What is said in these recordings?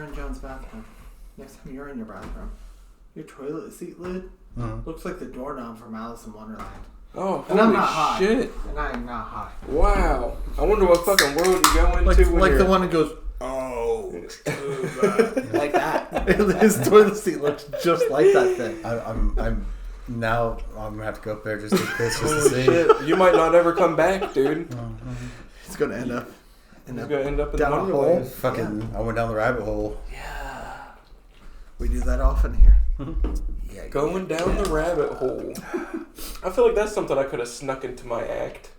in John's bathroom. Next time you're in your bathroom, your toilet seat lid looks like the doorknob from Alice in Wonderland. Oh, and I'm not shit. high. And I am not high. Wow. I wonder what fucking world you go into like the one that goes, oh, like that. His toilet seat looks just like that thing. I'm gonna have to go up there just to piss just to see. Shit. You might not ever come back, dude. It's gonna end up. It's gonna end up in down the a hole. Fucking, yeah. I went down the rabbit hole. Yeah, we do that often here. Yeah, going down the rabbit hole. I feel like that's something I could have snuck into my act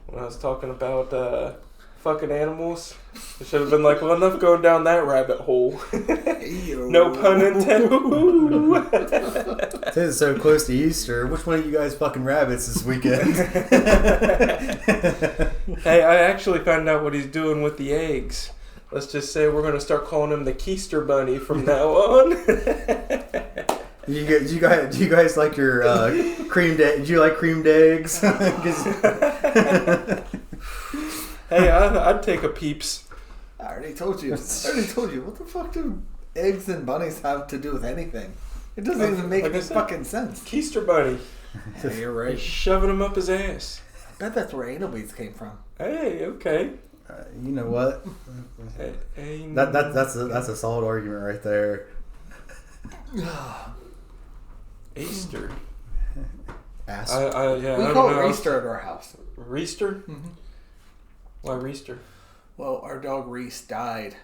when I was talking about fucking animals. I should have been like, well, enough going down that rabbit hole. No pun intended. Since it's so close to Easter, which one of you guys fucking rabbits this weekend? Hey, I actually found out what he's doing with the eggs. Let's just say we're going to start calling him the Yeaster Bunny from now on. Do you guys like your creamed eggs? Do you like creamed eggs? Hey, I'd take a peeps. I already told you. What the fuck do eggs and bunnies have to do with anything? It doesn't even make any fucking sense. Yeaster Bunny. Yeah, you're right. He's shoving him up his ass. I bet that's where anal beads came from. Hey, okay. You know what? That's a solid argument right there. Easter. Ass. We call it Rezzed at our house. Rezzed? Mm-hmm. Why Rezzed? Well, our dog Reese died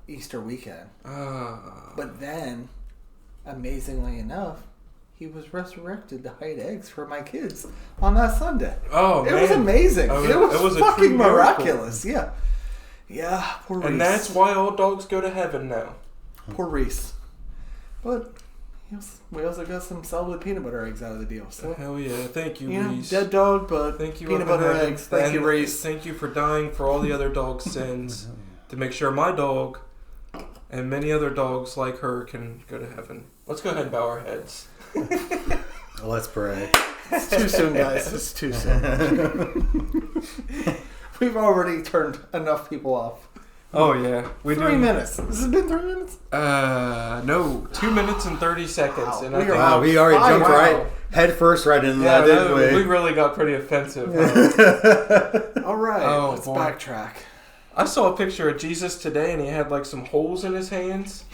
Easter weekend. But then, amazingly enough, he was resurrected to hide eggs for my kids on that Sunday. Oh, man. It was amazing. It was fucking miraculous. Yeah. Yeah, poor Reese. And that's why all dogs go to heaven now. Poor Reese. But we also got some solid peanut butter eggs out of the deal. So hell yeah. Thank you, Reese. Dead dog, but thank you, peanut butter eggs. Thank you, Reese. Thank you for dying for all the other dogs' sins to make sure my dog and many other dogs like her can go to heaven. Let's go ahead and bow our heads. Let's pray. It's too soon, guys. It's too soon. We've already turned enough people off. Oh, yeah. 3 minutes. This has been 3 minutes? No. 2 minutes and 30 seconds. Wow. And we already jumped right head first right into that, didn't we? We really got pretty offensive. All right. Let's backtrack. I saw a picture of Jesus today, and he had like some holes in his hands.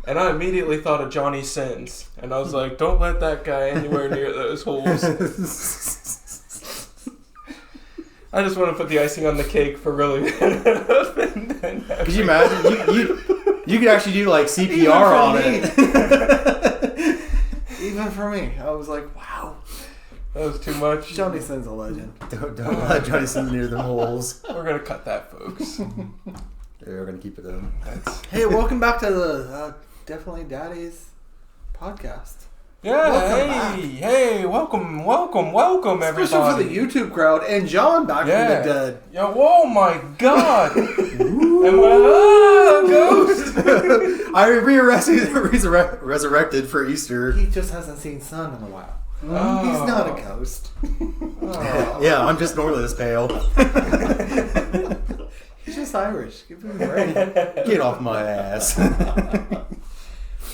And I immediately thought of Johnny Sins. And I was like, don't let that guy anywhere near those holes. I just want to put the icing on the cake for really. Could you imagine? You could actually do like CPR on it. Even for me. I was like, wow. That was too much. Johnny Sins a legend. Don't let Johnny Sins near the holes. We're going to cut that, folks. We're going to keep it in. Hey, welcome back to the Definitely Daddies podcast. Yeah, welcome, everybody. Especially for the YouTube crowd and John back from the dead. Yo, oh my God. And ghost. I resurrected for Easter. He just hasn't seen sun in a while. Oh. He's not a ghost. Oh. Yeah, I'm just normally this pale. He's just Irish. Give him a break. Get off my ass.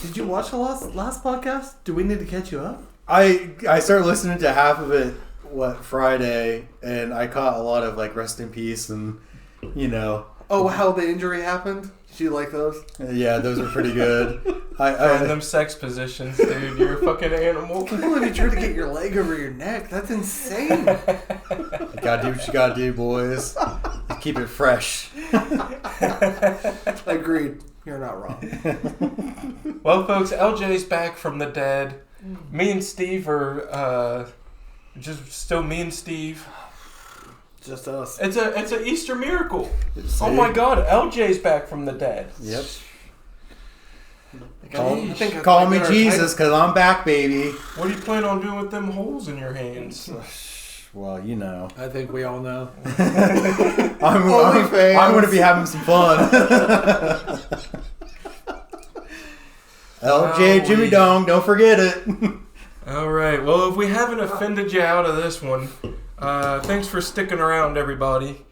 Did you watch the last podcast? Do we need to catch you up? I started listening to half of it Friday, and I caught a lot of like rest in peace and Oh, how the injury happened? Did you like those? Yeah, those were pretty good. Them sex positions, dude. You're a fucking animal. I can't believe you tried to get your leg over your neck. That's insane. You gotta do what you gotta do, boys. Keep it fresh. Agreed. You're not wrong. Well, folks, LJ's back from the dead. Me and Steve are just still me and Steve. Just us. It's an Easter miracle. Oh my God, LJ's back from the dead. Yep. Call me Jesus, because I'm back, baby. What do you plan on doing with them holes in your hands? Well, you know. I think we all know. I'm going to be having some fun. LJ Jimmy Dong, don't forget it. All right. Well, if we haven't offended you out of this one, thanks for sticking around, everybody.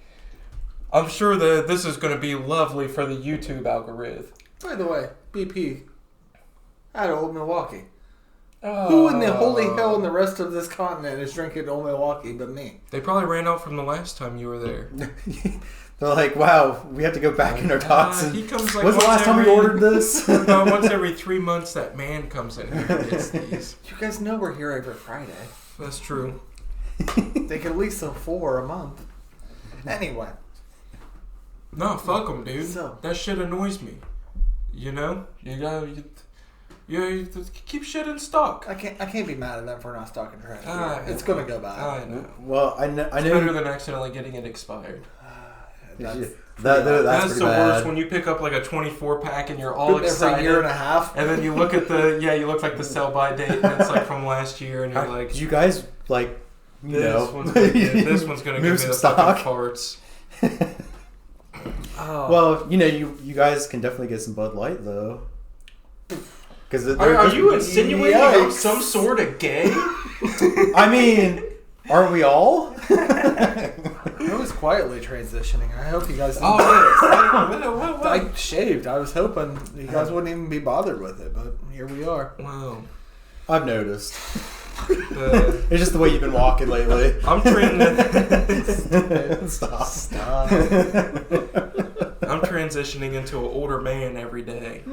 I'm sure that this is going to be lovely for the YouTube algorithm. By the way, BP out of Old Milwaukee. Who in the holy hell in the rest of this continent is drinking Old Milwaukee but me? They probably ran out from the last time you were there. They're like, wow, we have to go back in our tots. He comes like when's the last time we ordered this? Once every 3 months, that man comes in here and gets these. You guys know we're here every Friday. That's true. They can at least sell 4 a month. Anyway. No, fuck them, dude. So. That shit annoys me. You know? You keep shit in stock. I can't be mad at them for not stocking trash. It's know. gonna go bad. I know. Well, I know. It's better than accidentally getting it expired. That's the bad. worst when you pick up like a 24 pack and you're all excited. Every year and a half. And then you look at you look like the sell by date and it's like from last year and you're like, you guys like, this one's gonna give me the fucking farts. Well, you guys can definitely get some Bud Light though. Are you insinuating I'm some sort of gay? I mean, aren't we all? I was quietly transitioning. I hope you guys. I shaved. I was hoping you guys wouldn't even be bothered with it, but here we are. Wow. I've noticed. It's just the way you've been walking lately. I'm transitioning. Stop. I'm transitioning into an older man every day.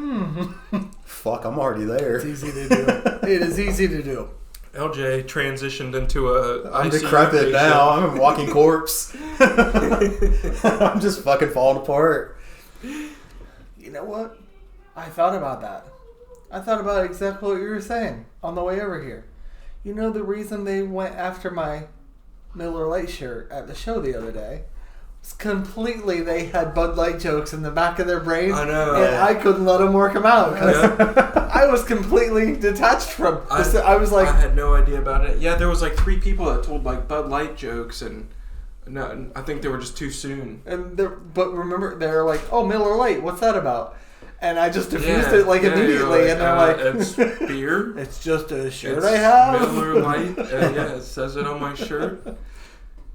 Fuck, I'm already there. It's easy to do. It is easy to do. LJ transitioned into I'm decrepit now. I'm a walking corpse. I'm just fucking falling apart. You know what? I thought about that. I thought about exactly what you were saying on the way over here. You know the reason they went after my Miller Lite shirt at the show the other day? Was completely they had Bud Light jokes in the back of their brain. I know. And I couldn't let them work them out because I was completely detached from I was like... I had no idea about it. Yeah, there was like 3 people that told like Bud Light jokes and no, I think they were just too soon. But remember, they're like, oh, Miller Lite, what's that about? And I just diffused it immediately, and they're like, it's beer. It's just a shirt I have. Miller Lite. It says it on my shirt.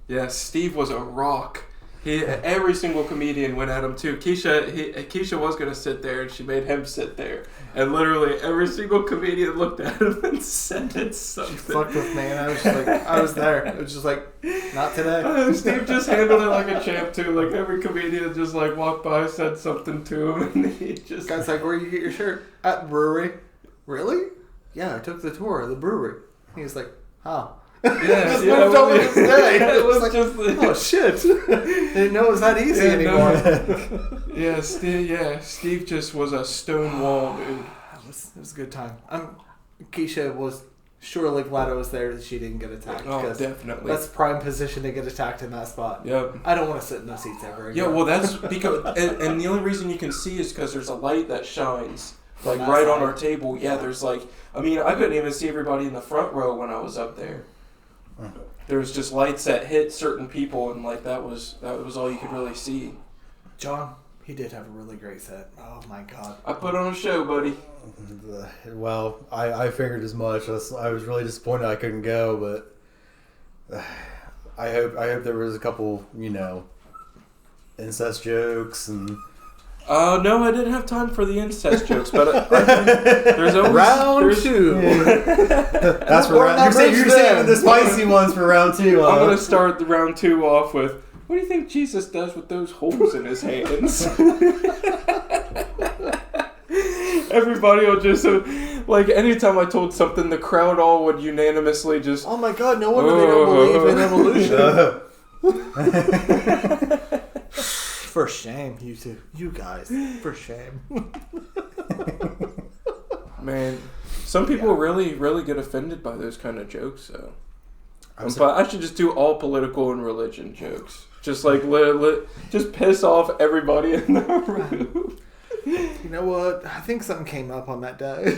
Yeah, Steve was a rock. Every single comedian went at him too. Keisha was gonna sit there, and she made him sit there. And literally every single comedian looked at him and said something. She fucked with me, and I was just like, I was there. It was just like, not today. Steve just handled it like a champ too. Like every comedian just like walked by, said something to him, and he just. Guy's like, where you get your shirt? At the brewery. Really? Yeah, I took the tour of the brewery. He's like, how? Just moved on with his day. It was like, oh shit! Didn't know it was that easy anymore. Steve just was a stone wall, dude. It was a good time. Keisha was surely glad I was there that she didn't get attacked. Oh, definitely. That's prime position to get attacked in that spot. Yep. I don't want to sit in those seats ever again. Yeah, well, that's because, and the only reason you can see is because there's a light that shines like right on our table. Yeah, there's like, I mean, I couldn't even see everybody in the front row when I was up there. There was just lights that hit certain people, and like that was all you could really see. John, he did have a really great set. Oh my god! I put on a show, buddy. Well, I figured as much. I was really disappointed I couldn't go, but I hope there was a couple, incest jokes and. No, I didn't have time for the incest jokes, but there's always round 2. That's for round. You're saving the spicy ones for round 2. I'm gonna start the round 2 off with, what do you think Jesus does with those holes in his hands? Everybody will just like anytime I told something, the crowd all would unanimously just. Oh my god! No wonder they don't believe in evolution. For shame, you two. You guys. For shame. Man, some people really, really get offended by those kind of jokes, so. But I should just do all political and religion jokes. Just like, just piss off everybody in the room. You know what? I think something came up on that day.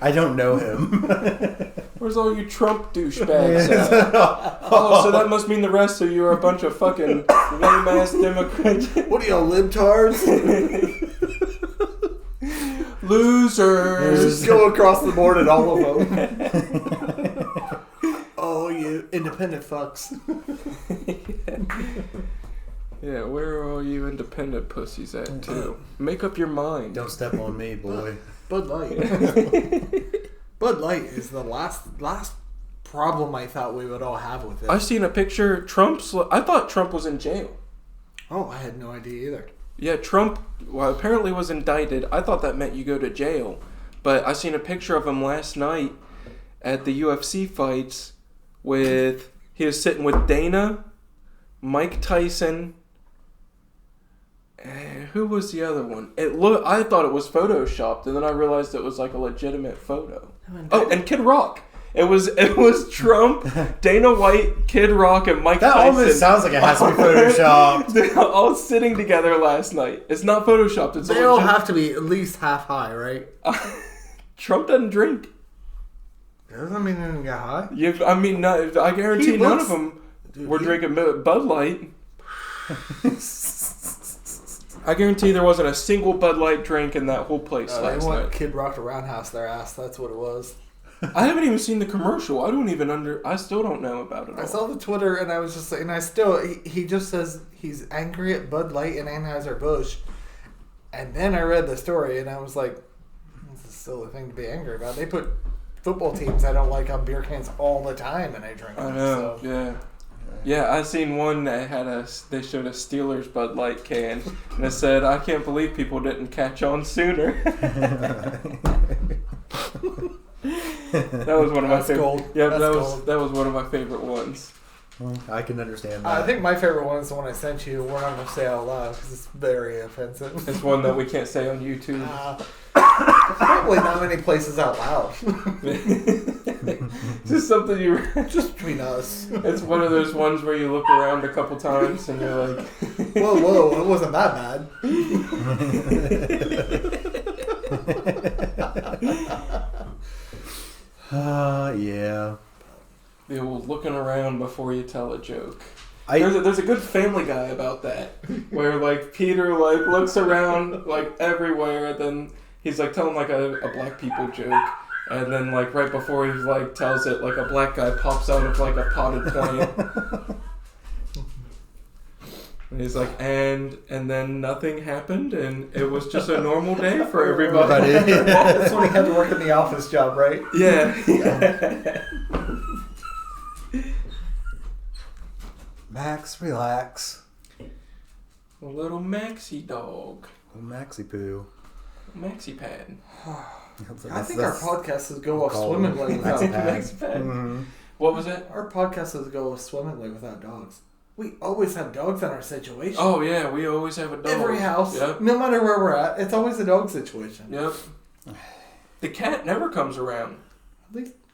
I don't know him. Where's all you Trump douchebags at? Oh, so that must mean the rest of you are a bunch of fucking lame-ass Democrats. What are y'all, libtards? Losers. Just go across the board at all of them. Oh, you independent fucks. Yeah, where are all you independent pussies at, too? Make up your mind. Don't step on me, boy. Bud Light. Bud Light is the last problem I thought we would all have with it. I seen a picture. I thought Trump was in jail. Oh, I had no idea either. Yeah, Trump, apparently was indicted. I thought that meant you go to jail. But I seen a picture of him last night at the UFC fights he was sitting with Dana, Mike Tyson, who was the other one? I thought it was photoshopped, and then I realized it was like a legitimate photo. Oh, and Kid Rock. It was Trump, Dana White, Kid Rock, and Mike Tyson. That almost sounds like it has to be photoshopped. They're all sitting together last night. It's not photoshopped. They all have to be at least half high, right? Trump doesn't drink. Doesn't mean he didn't get high. I guarantee none of them were drinking Bud Light. I guarantee there wasn't a single Bud Light drink in that whole place last night. They want night. Kid Rock to roundhouse their ass. That's what it was. I haven't even seen the commercial. I still don't know about it all. I saw the Twitter and I was just saying, he just says he's angry at Bud Light and Anheuser-Busch. And then I read the story and I was like, this is still a thing to be angry about. They put football teams I don't like on beer cans all the time and I drink them. I know, yeah. Yeah, I seen one that they showed a Steelers Bud Light can and it said, I can't believe people didn't catch on sooner. That was one of my favorite. Gold. Yeah, that was one of my favorite ones. I can understand that. I think my favorite one is the one I sent you. We're not going to say out loud because it's very offensive. It's one that we can't say on YouTube. Probably not many places out loud. Just something just between us. It's one of those ones where you look around a couple times and you're like, whoa, it wasn't that bad. Yeah. The old looking around before you tell a joke. There's a good Family Guy about that, where like Peter like looks around like everywhere, then he's like telling like a black people joke, and then like right before he like tells it, like a black guy pops out of like a potted plant. And he's like, and then nothing happened, and it was just a normal day for everybody. That's when he had to work in the office job, right? Yeah. Max, relax. A little Maxie dog. A Maxie poo. Maxie pad. I think our podcast is go off swimmingly without Maxie pad. Mm-hmm. What was it? Our podcast is go off swimmingly without dogs. We always have dogs in our situation. Oh, yeah, we always have a dog. Every house, yep. No matter where we're at, it's always a dog situation. Yep. The cat never comes around.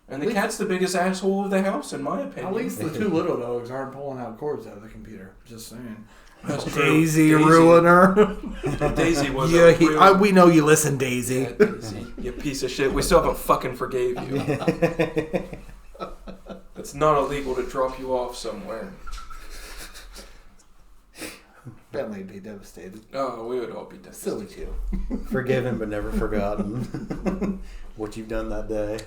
And the cat's the biggest asshole of the house, in my opinion. At least the two little dogs aren't pulling out cords out of the computer. Just saying. That's Daisy ruiner. Daisy was we know you listen, Daisy. Yeah, Daisy, you piece of shit. We still haven't fucking forgave you. It's not illegal to drop you off somewhere. Bentley'd be devastated. Oh, we would all be devastated. Silly you. Forgiven but never forgotten. What you've done that day.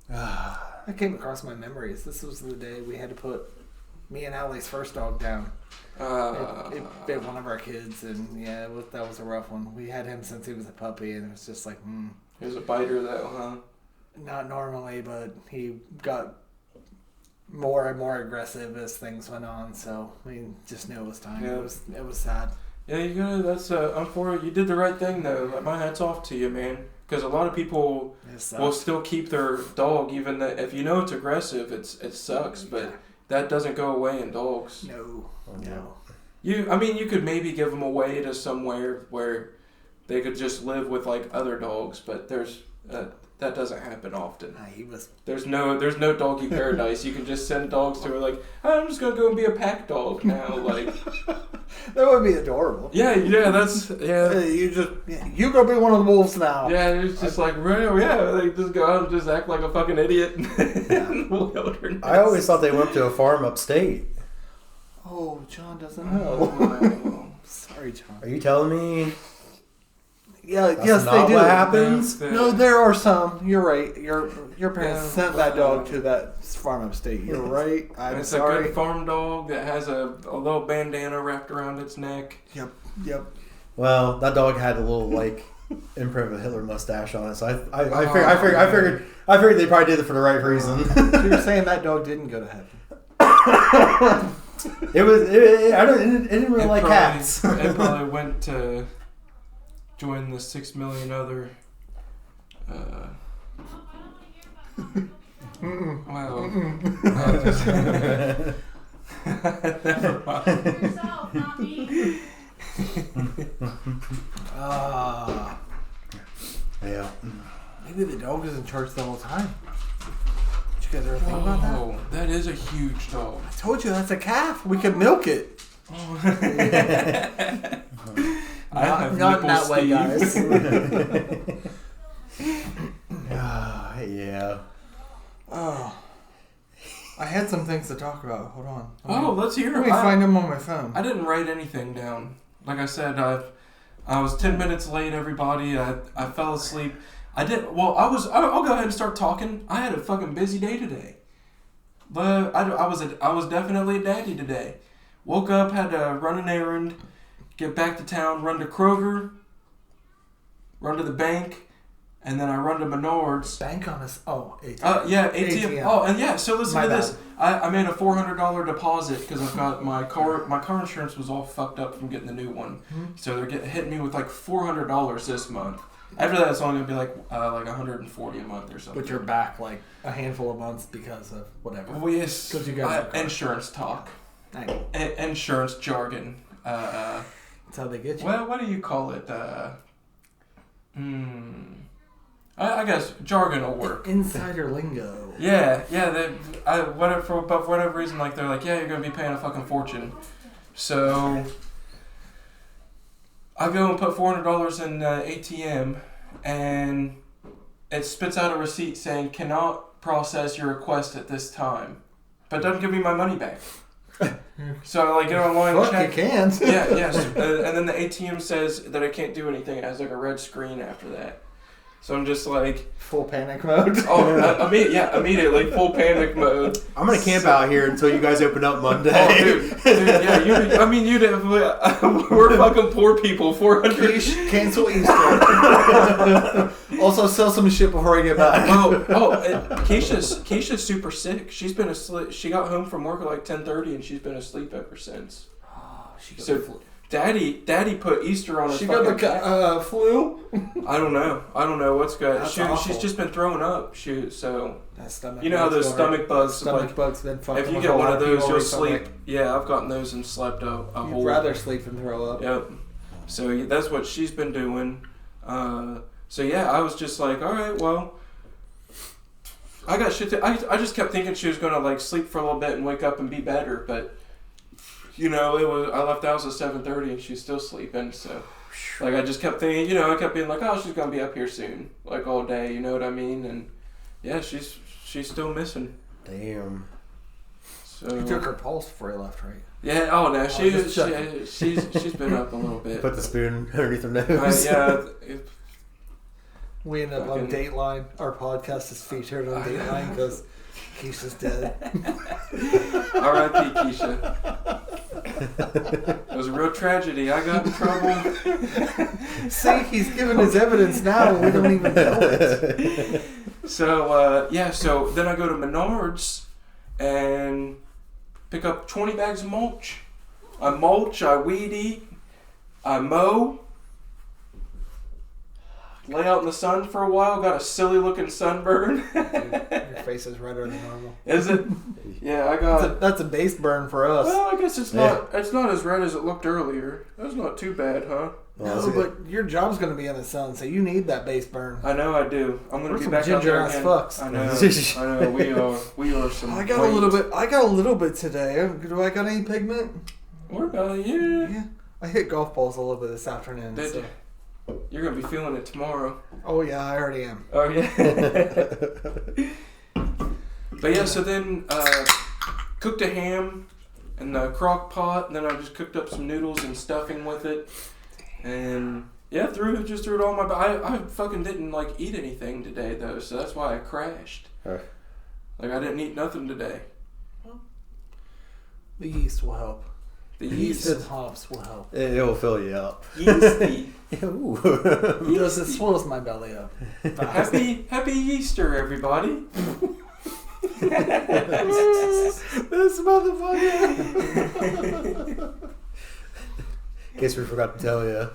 I came across my memories. This was the day we had to put me and Allie's first dog down. It bit one of our kids, and yeah, that was a rough one. We had him since he was a puppy, and it was just like, He was a biter, though, huh? Not normally, but he got more and more aggressive as things went on, so we just knew it was time. Yeah. It was sad. Yeah, I'm for it. You did the right thing, though. My hat's off to you, man. Because a lot of people will still keep their dog, even if you know it's aggressive. It sucks, but that doesn't go away in dogs. No. You could maybe give them away to somewhere where they could just live with like other dogs, but that doesn't happen often. There's no doggy paradise. You can just send dogs to her like, I'm just gonna go and be a pack dog now. Like that would be adorable. Yeah. You go be one of the wolves now. Yeah, it's just like they just go out and just act like a fucking idiot. I always thought they went to a farm upstate. Oh, John doesn't know. Sorry, John. Are you telling me? yes, not they do. what happens. No, there are some. You're right. Your parents sent that dog to that farm upstate. You're right. I'm it's sorry. a good farm dog that has a little bandana wrapped around its neck. Yep. Well, that dog had a little imprint of a Hitler mustache on it, so I figured they probably did it for the right reason. So you're saying that dog didn't go to heaven? It didn't really like cats. It probably went to join the 6 million other. Wow. Never mind. Yourself, not me. Yeah. Maybe the dog is in church the whole time. Did you guys ever think about that? Oh, that is a huge dog. I told you that's a calf. We could milk it. Not in that way, guys. Yeah. Oh. I had some things to talk about. Hold on. Let's hear it. Let me find them on my phone. I didn't write anything down. Like I said, I was 10 minutes late, everybody. I fell asleep. I'll go ahead and start talking. I had a fucking busy day today. But I was definitely a daddy today. Woke up, had to run an errand, get back to town, run to Kroger, run to the bank, and then I run to Menards. Bank on us. Oh, ATM. ATM. Oh, and yeah, so listen to this. I made a $400 deposit because I've got my car insurance was all fucked up from getting the new one. Mm-hmm. So they're hitting me with like $400 this month. After that, it's only going to be like $140 a month or something. But you're back like a handful of months because of whatever. Well, yes. Because you got insurance talk. I know. Insurance jargon. That's how they get you. Well, what do you call it? I guess jargon will work. Insider lingo. Yeah. For whatever reason, they're like, yeah, you're gonna be paying a fucking fortune. So I go and put $400 in ATM, and it spits out a receipt saying cannot process your request at this time, but doesn't give me my money back. So I get online and check. You can. Yes. And then the ATM says that I can't do anything. It has like a red screen after that. So I'm just like... Full panic mode? Immediately full panic mode. I'm going to camp out here until you guys open up Monday. Oh, dude, yeah, you definitely... We're fucking poor people. 400... Cancel Easter. Also sell some shit before I get back. Keisha's super sick. She's been asleep. She got home from work at like 10:30 and she's been asleep ever since. Oh, she got the flu. Daddy put Easter on her. She got the flu? I don't know what's good. She's just been throwing up. So stomach. You know how those stomach bugs. Bugs been fucking. If you get one of those, you'll sleep. Yeah, I've gotten those and slept a whole. You'd rather sleep than throw up. Yep. So that's what she's been doing. So yeah, I was just like, all right, well, I got shit. I just kept thinking she was gonna sleep for a little bit and wake up and be better, but. I left the house at 7:30 and she's still sleeping, so I just kept thinking, I kept being like, oh, she's gonna be up here soon, all day, you know what I mean? And yeah, she's still missing. Damn. So you took her pulse before you left, right? Yeah. Oh no, she's been up a little bit. Put the spoon underneath her nose. We end up on Dateline. Our podcast is featured on Dateline because Keisha's dead. R.I.P. Keisha. It was a real tragedy. I got in trouble. See, he's giving his evidence now and we don't even know it. So then I go to Menards and pick up 20 bags of mulch. I mulch, I weed eat, I mow, lay out in the sun for a while, got a silly looking sunburn. Dude, your face is redder than normal. Is it? Yeah, I got... That's a base burn for us. Well, I guess it's not as red as it looked earlier. That's not too bad, huh? No, but your job's going to be in the sun, so you need that base burn. I know I do. I'm going to be back out ginger there ass again. fucks. I know. We are some... I got a little bit today. Do I got any pigment? What about you? Yeah. I hit golf balls a little bit this afternoon. Did you? You're going to be feeling it tomorrow. Oh, yeah, I already am. Oh, yeah. But yeah, so then cooked a ham in the crock pot, and then I just cooked up some noodles and stuffing with it. And Yeah, just threw it all in my. I fucking didn't like eat anything today though, so that's why I crashed. Like I didn't eat nothing today. The yeast will help. The yeast and yeast. hops will help. It will fill you up. Yeasty. Because it swells my belly up. Happy Yeaster, everybody. This motherfucker. In case we forgot to tell you.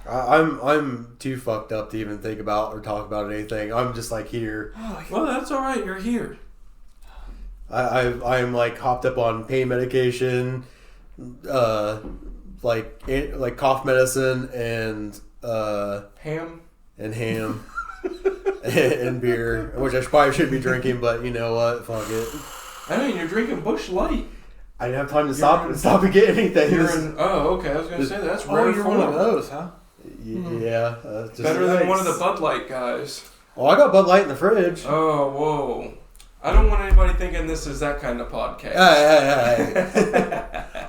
I'm too fucked up to even think about or talk about anything. I'm just like here. Well, that's all right. You're here. I'm like hopped up on pain medication, like cough medicine and Ham and and beer, which I probably should be drinking, but you know what? Fuck it. I mean, you're drinking Busch Light. I didn't have time to stop and get anything. Okay. I was gonna say that's rare. You're one of those, huh? Yeah. Just Better than one of the Bud Light guys. Oh, I got Bud Light in the fridge. Oh, whoa. I don't want anybody thinking this is that kind of podcast. Hey.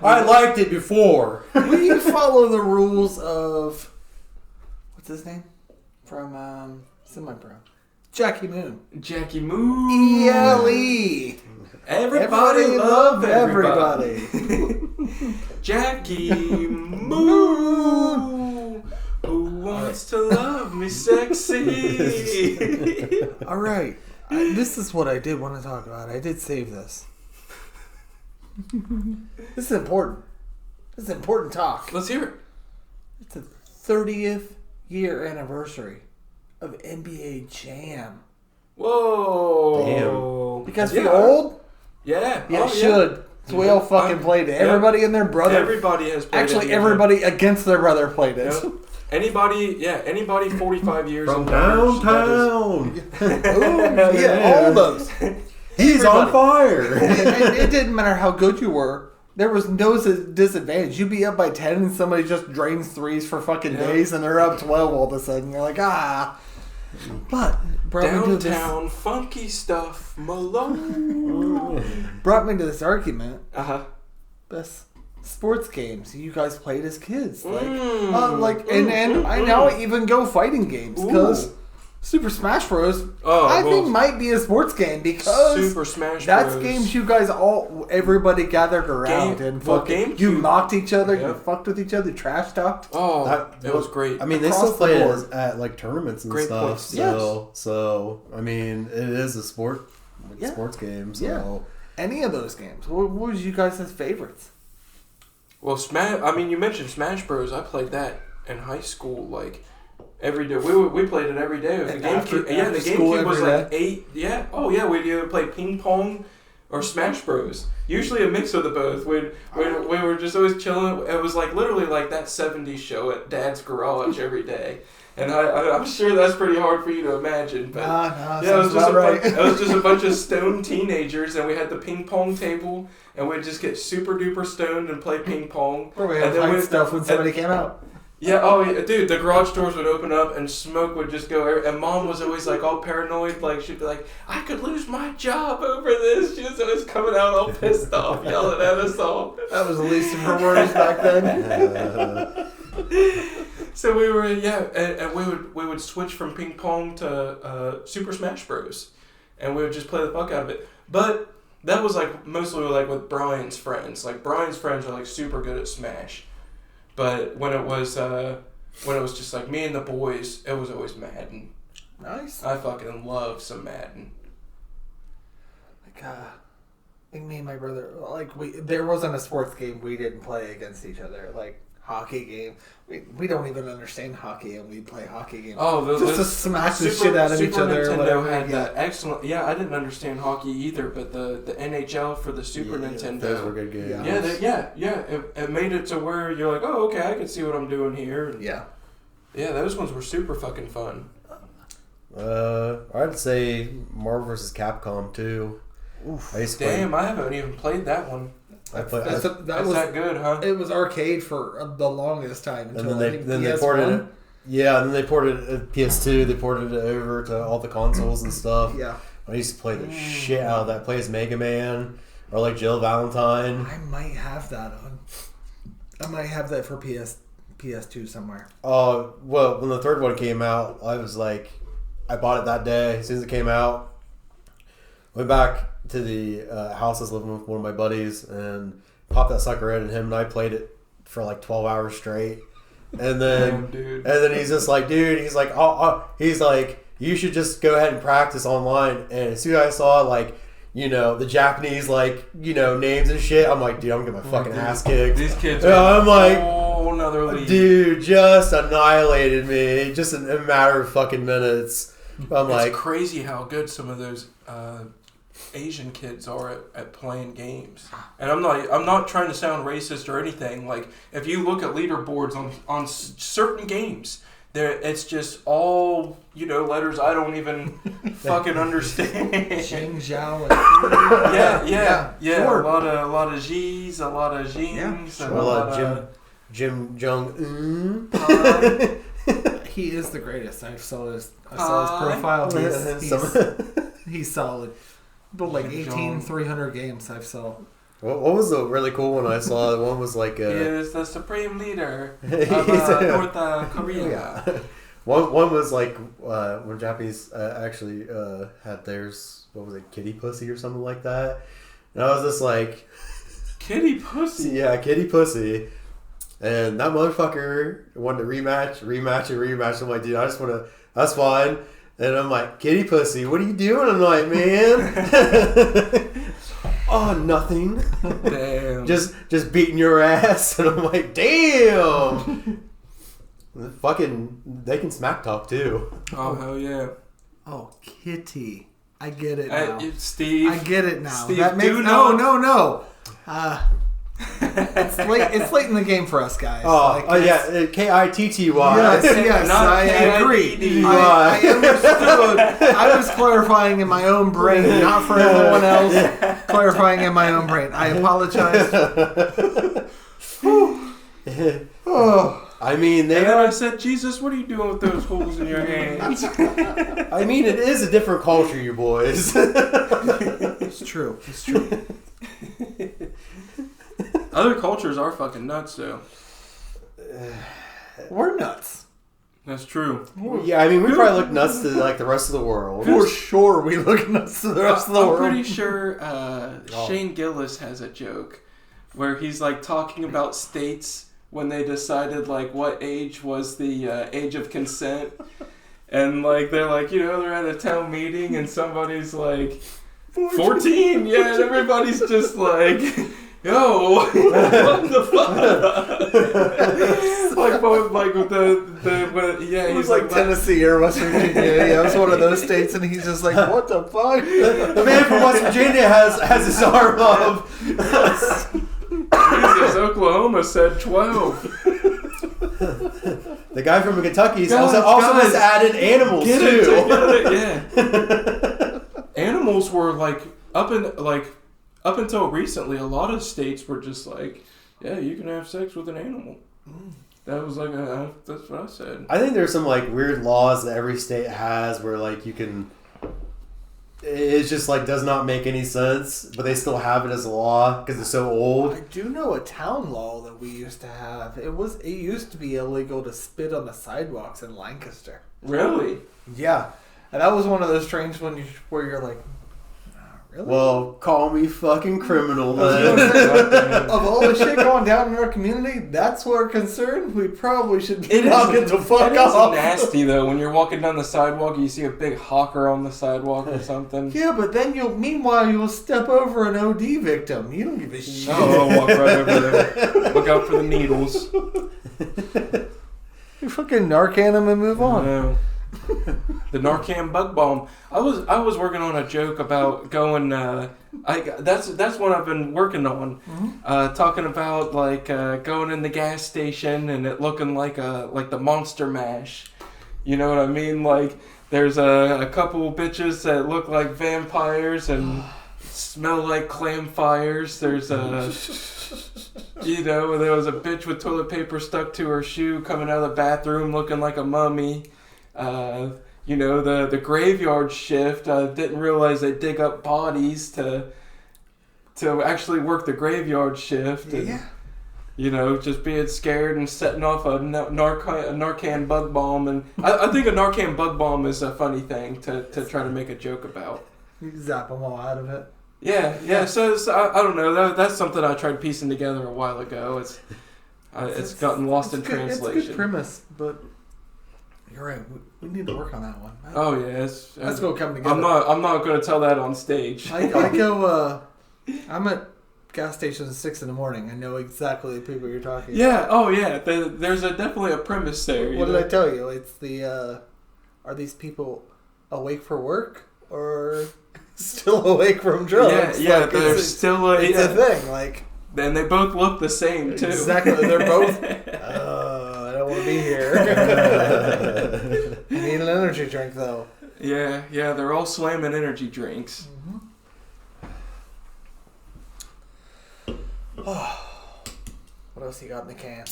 I liked it before. We follow the rules of what's his name from Semi-Pro, Jackie Moon. Jackie Moon. ELE. Everybody love everybody. Jackie Moon. Who wants to love me sexy? All right. This is what I did want to talk about. I did save this. This is important. This is important talk. Let's hear it. It's the 30th year anniversary of NBA Jam. Whoa. Damn. Because we're old? Yeah. Yeah, should. So we all fucking played it. Everybody and their brother. Everybody has played it. Actually, everybody against their brother played it. Yep. Anybody 45 years From and older, downtown. Yeah, all those. He's on fire. It didn't matter how good you were. There was no disadvantage. You'd be up by 10 and somebody just drains threes for fucking days and they're up 12 all of a sudden. You're like, But brought me to downtown funky stuff, Malone. brought me to this argument. Uh-huh. Best sports games you guys played as kids. And I now even go fighting games because Super Smash Bros. I think might be a sports game because Super Smash that's Bros. games you guys everybody gathered around and fucking you mocked each other, you fucked with each other, trash talked. It was great. I mean, they Across still the play board. it at like tournaments and Great stuff. points. So I mean, it is a sports game. So Yeah. Any of those games. What was you guys' favorites? Well, you mentioned Smash Bros. I played that in high school, like every day. We played it every day. The GameCube, the GameCube was like 8. Yeah. Oh yeah, we'd either play ping pong or Smash Bros. Usually a mix of the both. We were just always chilling. It was like literally like that 70s show at Dad's garage every day. And I'm sure that's pretty hard for you to imagine, but it was just a bunch of stoned teenagers, and we had the ping pong table, and we'd just get super duper stoned and play ping pong. Or we had fight stuff when somebody came out. Yeah, dude, the garage doors would open up and smoke would just go everywhere. And Mom was always like all paranoid, like she'd be like, I could lose my job over this. She was always coming out all pissed off, yelling at us all. That was the least of her worries back then. So we were, and we would switch from ping pong to Super Smash Bros. And we would just play the fuck out of it. But that was like mostly like with Brian's friends. Like Brian's friends are like super good at Smash. But when it was just like me and the boys, it was always Madden. Nice. I fucking love some Madden. Like me and my brother, there wasn't a sports game we didn't play against each other. Like hockey game, we don't even understand hockey, and we play hockey games. Just to smack the shit out of each other. Super Nintendo whatever. had that excellent. Yeah, I didn't understand hockey either, but the NHL for the Super Nintendo. Those were good games. It made it to where you're like, oh, okay, I can see what I'm doing here. And yeah, those ones were super fucking fun. I'd say Marvel vs. Capcom 2. Oof. I haven't even played that one. That's that good, huh? It was arcade for the longest time until and then they ported it. Yeah, and then they ported it PS2. They ported it over to all the consoles and stuff. Yeah, I used to play the shit out of that. Play as Mega Man or like Jill Valentine. I might have that on. I might have that for PS PS2 somewhere. Well, when the third one came out, I was like, I bought it that day as soon as it came out. Went back to the house I was living with one of my buddies and popped that sucker in, and him and I played it for like 12 hours straight. And then, he's just like, dude, he's like, he's like, you should just go ahead and practice online. And as soon as I saw like, the Japanese like, names and shit, I'm like, dude, I'm gonna get my fucking ass kicked. These kids I'm like, another league. Dude, just annihilated me, just in a matter of fucking minutes. It's crazy how good some of those Asian kids are at playing games. And I'm not trying to sound racist or anything. Like, if you look at leaderboards on certain games, it's just all letters I don't even fucking understand. Xing Zhao. Yeah. Sure. A lot of G's, a lot of Jings, a lot of Jim Jong. He is the greatest. I saw his profile. He's solid. But like 300 games I've saw. What was the really cool one I saw? The one was like he is the supreme leader of North Korea. Yeah. One was like when Japanese actually had theirs. What was it, kitty pussy or something like that? And I was just like, kitty pussy. Yeah, kitty pussy. And that motherfucker wanted to rematch. I'm like, dude, I just want to. That's fine. And I'm like, kitty pussy, what are you doing tonight, man? Oh, nothing. Damn. just beating your ass. And I'm like, damn. Fucking, they can smack talk too. Oh, hell yeah. Oh, kitty. I get it now. Steve. I get it now. Steve, that makes no. It's late in the game for us guys. Yeah, Kitty. Yes, I agree. I understood. I was clarifying in my own brain, not for everyone else. Clarifying in my own brain. I apologize. I mean, and then I said, Jesus, what are you doing with those holes in your hands? I mean, it is a different culture, you boys. It's true. Other cultures are fucking nuts, though. We're nuts. That's true. Yeah, I mean, we probably look nuts to like the rest of the world. For sure, we look nuts to the rest of the world. I'm pretty sure Shane Gillis has a joke where he's like talking about states when they decided like what age was the age of consent, and like they're like they're at a town meeting and somebody's like 14, yeah, and everybody's just like, yo, what the fuck? It was like Tennessee or West Virginia. Yeah, it was one of those states, and he's just like, what the fuck? The man from West Virginia has his arm up. Jesus, Oklahoma said 12. The guy from Kentucky also has added animals too. Yeah. Animals were like up until recently, a lot of states were just like, yeah, you can have sex with an animal. That was like that's what I said. I think there's some like weird laws that every state has where like you can. It's just like does not make any sense, but they still have it as a law because it's so old. I do know a town law that we used to have. It used to be illegal to spit on the sidewalks in Lancaster. Really? Yeah, and that was one of those strange ones where you're like, really? Well, call me fucking criminal then. Of all the shit going down in our community, that's what we're concerned. We probably should be knocking the fuck off. It's nasty though when you're walking down the sidewalk and you see a big hawker on the sidewalk or something. Yeah, but then you'll step over an OD victim. You don't give a shit. I'll walk right over there. Look out for the needles. You fucking Narcan them and move on. No. The Narcan bug bomb. I was working on a joke about going. That's what I've been working on. Mm-hmm. Talking about like going in the gas station and it looking like the Monster Mash. You know what I mean? Like there's a couple bitches that look like vampires and smell like clam fires. There's a. There was a bitch with toilet paper stuck to her shoe coming out of the bathroom looking like a mummy. The graveyard shift. I didn't realize they dig up bodies to actually work the graveyard shift. And, just being scared and setting off a Narcan bug bomb. And I think a Narcan bug bomb is a funny thing to try to make a joke about. You zap them all out of it. Yeah. So I don't know. That's something I tried piecing together a while ago. It's gotten lost in translation. It's a good premise, but you're right. We need to work on that one. Oh yeah, let's go come together. I'm not going to tell that on stage. I go. I'm at gas stations at 6 a.m. I know exactly the people you're talking about. Yeah. Oh yeah. There's definitely a premise there. What did I tell you? It's the. Are these people awake for work or still awake from drugs? Yeah. They're still. It's a thing. Like. Then they both look the same too. Exactly. They're both. I don't want to be here. I need an energy drink though. Yeah. They're all slamming energy drinks. What else you got in the can?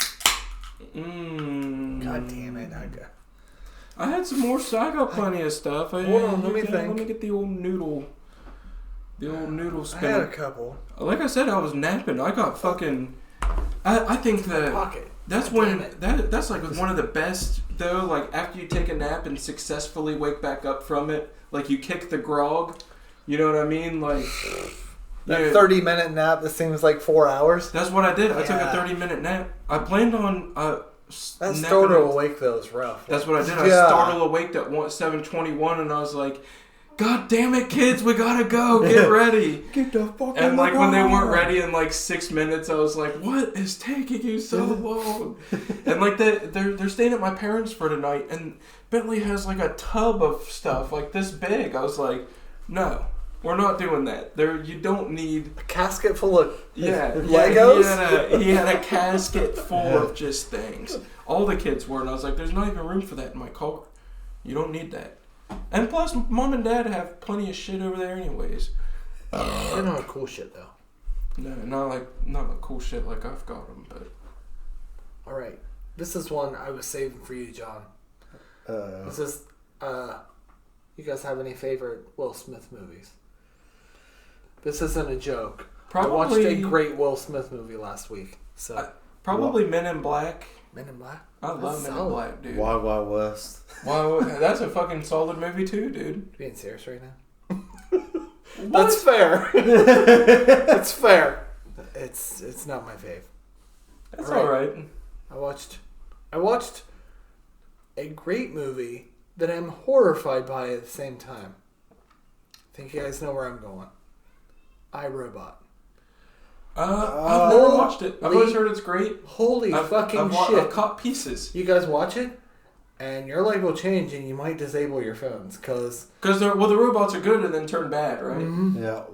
God damn it! I had some more. I got plenty of stuff. Hold on, let me think. Let me get the old noodle. The old noodle spinner. I had a couple. Like I said, I was napping. I got fucking. I think that pocket. That's when that's like one of the best though. Like after you take a nap and successfully wake back up from it, like you kick the grog. You know what I mean? Like that 30-minute nap that seems like 4 hours. That's what I did. I took a 30-minute nap. I planned on that startle awake though is rough. That's what I did. I startle awake at 7:21, and I was like, God damn it, kids, we gotta go. Get ready. Get the fuck out. And like when they weren't ready in like 6 minutes, I was like, what is taking you so long? And like they're staying at my parents' for tonight, and Bentley has like a tub of stuff like this big. I was like, no, we're not doing that. You don't need a casket full of Legos. He had a casket full of just things. All the kids were, and I was like, there's not even room for that in my car. You don't need that. And plus, Mom and Dad have plenty of shit over there anyways. They're not cool shit, though. No, not cool shit like I've got them, but... Alright. This is one I was saving for you, John. This is, you guys have any favorite Will Smith movies? This isn't a joke. Probably... I watched a great Will Smith movie last week, so... Probably Men in Black. Men in Black? I love Men in Black, dude. Wild Wild West. Wow, that's a fucking solid movie too, dude. Being serious right now? That's fair. It's fair. It's not my fave. That's alright. I watched a great movie that I'm horrified by at the same time. I think you guys know where I'm going. iRobot. I've never watched it. I've always heard it's great. Holy fucking shit. I've caught pieces. You guys watch it, and your life will change, and you might disable your phones, because the robots are good and then turn bad, right? Mm-hmm. Yeah.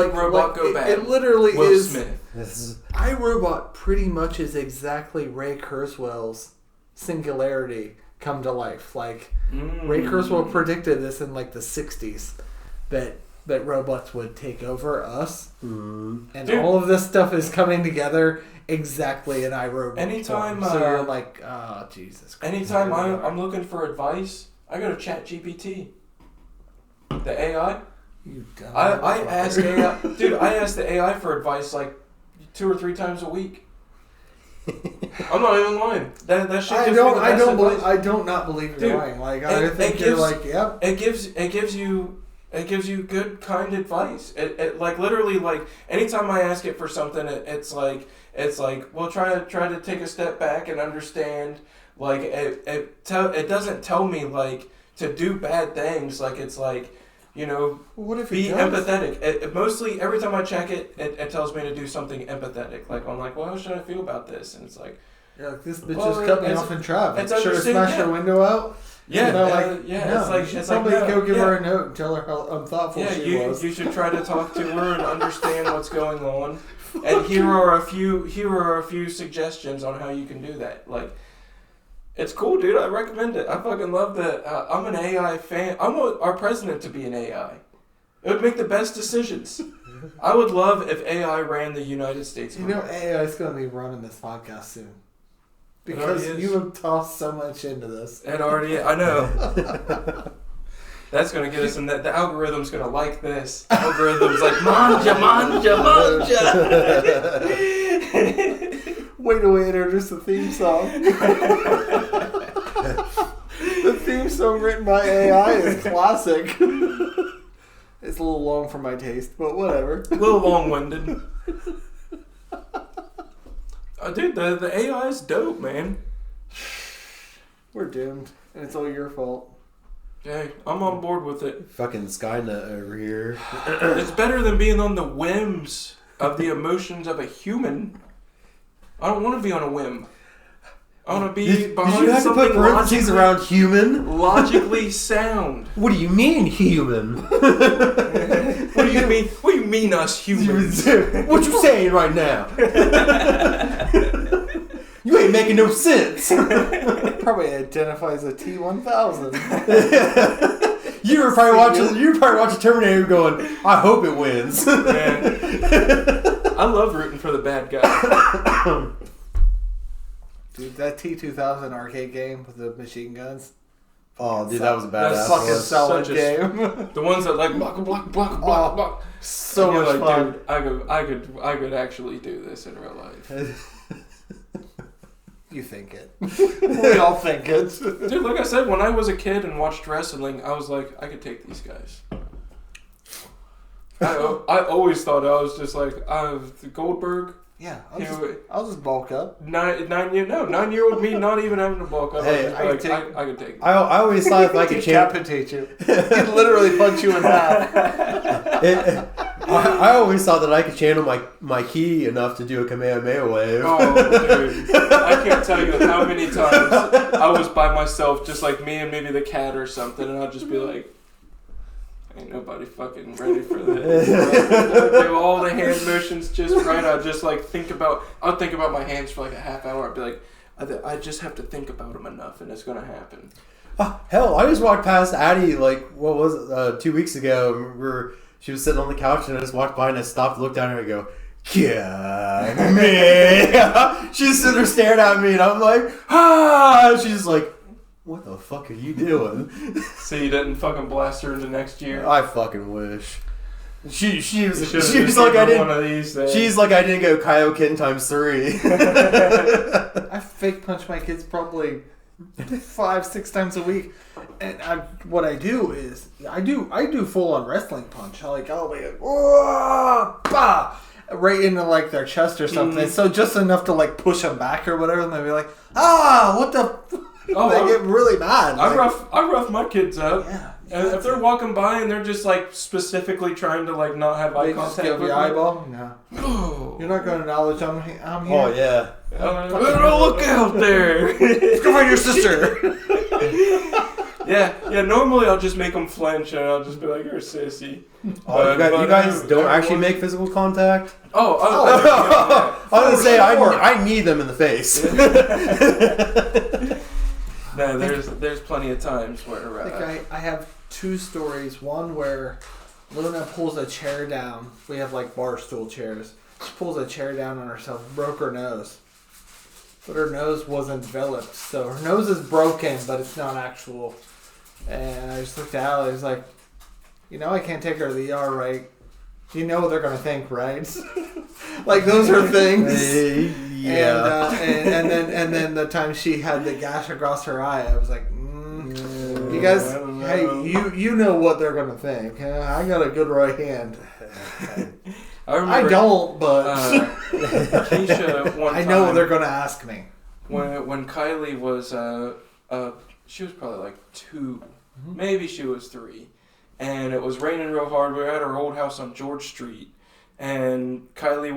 Robot go bad. It literally Will is. Smith. iRobot pretty much is exactly Ray Kurzweil's Singularity come to life. Like, Ray Kurzweil predicted this in like the 60s, that robots would take over us. And dude, all of this stuff is coming together exactly in iRobot. Anytime, so you're like, oh, Jesus Christ. Anytime I'm looking for advice, I go to ChatGPT. The AI. You dumb. I ask AI, dude. I ask the AI for advice like 2 or 3 times a week. I'm not even lying. That shit gives me the best advice. I don't not believe you're lying. Like I think you're like, yep. It gives you good, kind advice. It like literally like anytime I ask it for something, it's like well try to take a step back and understand. Like it doesn't tell me like to do bad things. Like it's like, you know, what if be empathetic. It mostly every time I check it tells me to do something empathetic. Like I'm like, well, how should I feel about this? And it's like, yeah, like this bitch just cut me off in traffic. Should I smash her window out? Yeah, no, it's like go give her a note and tell her how unthoughtful she was. You should try to talk to her and understand what's going on. And here are a few suggestions on how you can do that. Like, it's cool, dude. I recommend it. I fucking love that. I'm an AI fan. I want our president to be an AI. It would make the best decisions. I would love if AI ran the United States. You know, AI is going to be running this podcast soon. Because you have tossed so much into this. It already, I know. That's going to get us in that. The algorithm's going to like this. The algorithm's like, manja. Way to introduce the theme song. The theme song written by AI is classic. It's a little long for my taste, but whatever. A little long-winded. Dude, the AI is dope, man. We're doomed, and it's all your fault. Hey, I'm on board with it. Fucking Skynet over here. It's better than being on the whims of the emotions of a human. I don't want to be on a whim. I want to be behind did you have to put something parentheses around human? logically sound. What do you mean, human? What do you mean? What do you mean, us humans? What you saying right now? You ain't making no sense. Probably identifies a T-1000. You were probably watching Terminator going, I hope it wins. Man, I love rooting for the bad guy. Dude, that T-2000 arcade game with the machine guns. Oh, dude, that was a badass Fucking one. solid Such game. The ones that like block, block, block, block, block. So And much you're fun. Dude, I could actually do this in real life. You think it. We all think it. Dude, like I said, when I was a kid and watched wrestling, I was like, I could take these guys. I always thought I was just like, Goldberg. Yeah, I'll just bulk up. 9-year-old me not even having to bulk up. Hey, I could take it. I always thought if I could channel... Decapitate you. He'd literally punch you in half. I always thought that I could channel my ki enough to do a Kamehameha wave. Oh, dude. I can't tell you how many times I was by myself, just like me and maybe the cat or something, and I'd just be like, ain't nobody fucking ready for this. Do all the hand motions just right. I'd just like think about my hands for like a half hour. I'd be like, I just have to think about them enough and it's going to happen. Hell, I just walked past Addie, like, what was it, 2 weeks ago. I remember she was sitting on the couch and I just walked by and I stopped, looked down at her and go, yeah, man. She's sitting there staring at me and I'm like, ah. She's like, what the fuck are you doing? So you didn't fucking blast her into next year? I fucking wish. She's like I didn't. One of these she's like I didn't go Kaioken times 3. I fake punch my kids probably 5-6 times a week, and what I do is I do full on wrestling punch. I'll be like, whoa, bah! Right into like their chest or something. So just enough to like push them back or whatever, and they'll be like, what the. Oh, they get really mad. I rough my kids up. Yeah. And if they're walking by and they're just like specifically trying to like not have eye contact give with the me. eyeball? No. You're not going to acknowledge I'm here. Oh yeah. Look out there! Go find your sister. Yeah. Normally I'll just make them flinch and I'll just be like, "You're a sissy." Oh, you guys don't actually make physical contact? Yeah. I was gonna say I need them in the face. No, there's plenty of times where I have 2 stories. One where Luna pulls a chair down. We have like bar stool chairs. She pulls a chair down on herself, broke her nose. But her nose wasn't developed, so her nose is broken, but it's not actual. And I just looked at Allie. I was like, I can't take her to the ER, right? You know what they're gonna think, right? Like those are things. Yeah. And then the time she had the gash across her eye, I was like, you guys, hey, you know what they're gonna think. I got a good right hand. I don't, but Keisha one time, I know what they're gonna ask me. When Kylie was she was probably like 2, maybe she was 3, and it was raining real hard. We were at our old house on George Street, and Kylie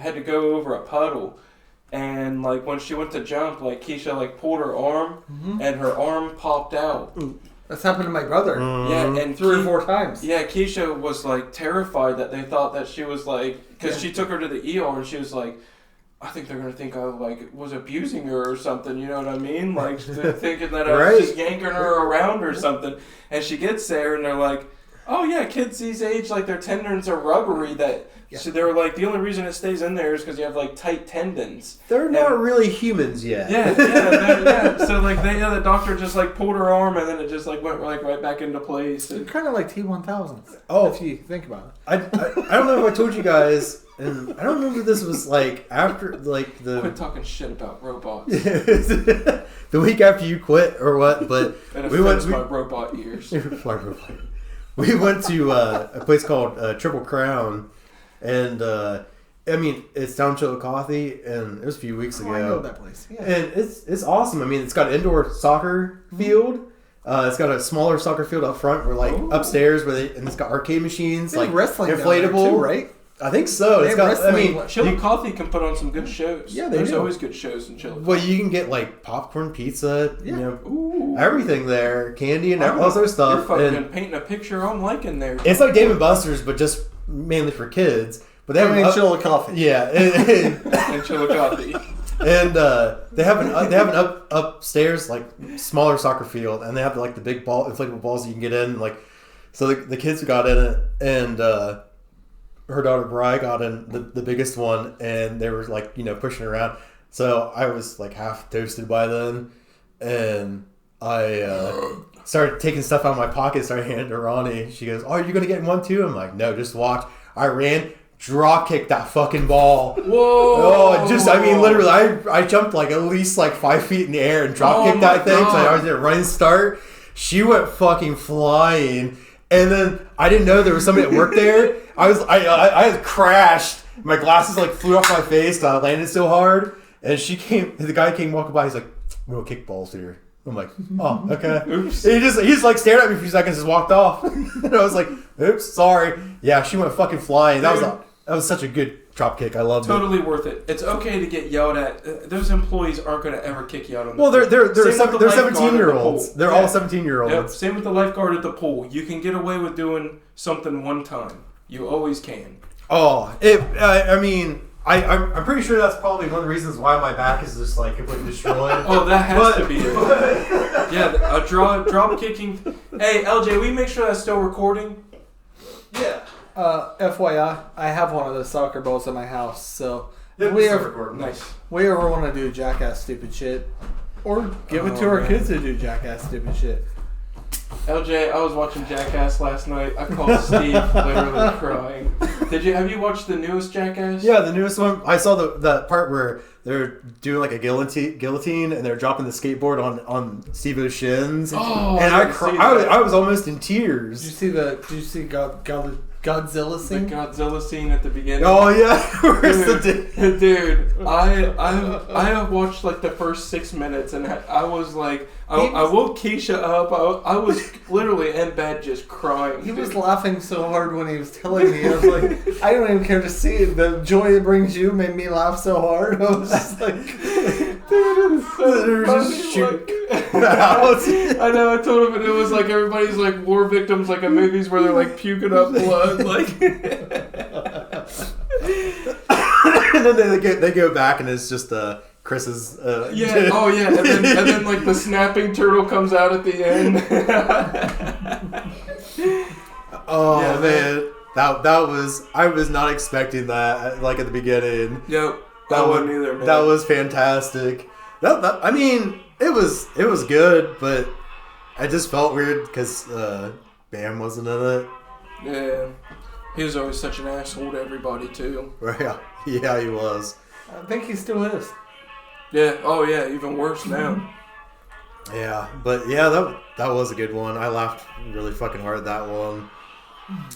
had to go over a puddle. And like when she went to jump, like Keisha like pulled her arm, and her arm popped out. That's happened to my brother. Yeah, and 3 or 4 times. Yeah, Keisha was like terrified that they thought that she was like, because she took her to the ER and she was like, I think they're gonna think I like was abusing her or something. You know what I mean? Like thinking that I was just yanking her around or something. And she gets there and they're like, oh yeah, kids these age, like their tendons are rubbery. So they're like, the only reason it stays in there is because you have like tight tendons. They're not really humans yet. Yeah. So like the doctor just like pulled her arm and then it just like went like right back into place. It's kind of like T-1000. Oh, if you think about it. I don't know if I told you guys. and I don't remember if this was like after like the. Quit talking shit about robots. The week after you quit or what? But we went to my robot ears. We went to a place called Triple Crown, and I mean it's down Chillicothe, and it was a few weeks ago. I know that place. Yeah. And it's awesome. I mean, it's got an indoor soccer field. It's got a smaller soccer field up front, where like upstairs, and it's got arcade machines, like wrestling inflatable, too, right? I think so. It's got. I mean, Chillicothe can put on some good shows. Yeah, there's always good shows in Chillicothe. Well, you can get like popcorn, pizza, everything there, candy, and all sorts of stuff. You're fucking painting a picture I'm liking there. It's like Dave and Buster's, but just mainly for kids. But they have Chillicothe. Yeah, in Chillicothe. And they have an upstairs like smaller soccer field, and they have like the big inflatable balls you can get in. Like, so the kids got in it, and her daughter Bri got in the biggest one, and they were like pushing around. So I was like half toasted by then, and I started taking stuff out of my pocket, started handing it to Ronnie. She goes, "Oh, are you gonna get in one too?" I'm like, "No, just watch." I ran. Drop kicked that fucking ball. Whoa! Oh, I mean, literally, I jumped like at least like 5 feet in the air and drop kicked that thing. So I was at a running start. She went fucking flying, and then I didn't know there was somebody that worked there. I had crashed. My glasses like flew off my face. I landed so hard, and the guy came walking by. He's like, "We don't kick balls here." I'm like, "Oh, okay." Oops. And he just like stared at me for a few seconds, just walked off. And I was like, "Oops, sorry." Yeah, she went fucking flying. That was such a good drop kick. I loved it. Totally worth it. It's okay to get yelled at. Those employees aren't going to ever kick you out on the pool. Well, they're 17-year-olds. They're all 17-year-olds. Yep. Same with the lifeguard at the pool. You can get away with doing something one time. You always can. Oh, I mean, I'm pretty sure that's probably one of the reasons why my back is just like completely destroyed. Oh, that has to be it. Yeah, a drop kicking. Hey, LJ, we make sure that's still recording. Yeah. FYI, I have one of those soccer balls in my house, so yep, we ever want to do jackass stupid shit, or give it to our kids to do jackass stupid shit. LJ, I was watching Jackass last night. I called Steve literally crying. Have you watched the newest Jackass? Yeah, the newest one. I saw the part where they're doing like a guillotine and they're dropping the skateboard on Steve-O's shins. Oh, and I was almost in tears. Did you see Godzilla scene? The Godzilla scene at the beginning. Oh yeah, dude, I watched like the first 6 minutes and I was like, I woke Keisha up. I was literally in bed just crying. He was laughing so hard when he was telling me. I was like, I don't even care to see it. The joy it brings you made me laugh so hard. I was just like, dude, it's so funny. I know. I told him, and it was like everybody's like war victims, like in movies where they're like puking up blood, like. And then they go back, and it's just Chris's. Yeah. Oh yeah. And then like the snapping turtle comes out at the end. Oh yeah, man, that was, I was not expecting that like at the beginning. Yep. That wasn't either, man. That was fantastic. I mean, it was good, but I just felt weird because Bam wasn't in it. Yeah. He was always such an asshole to everybody too. Right. Yeah, he was. I think he still is. Yeah. Oh yeah. Even worse now. Yeah, but yeah, that was a good one. I laughed really fucking hard at that one.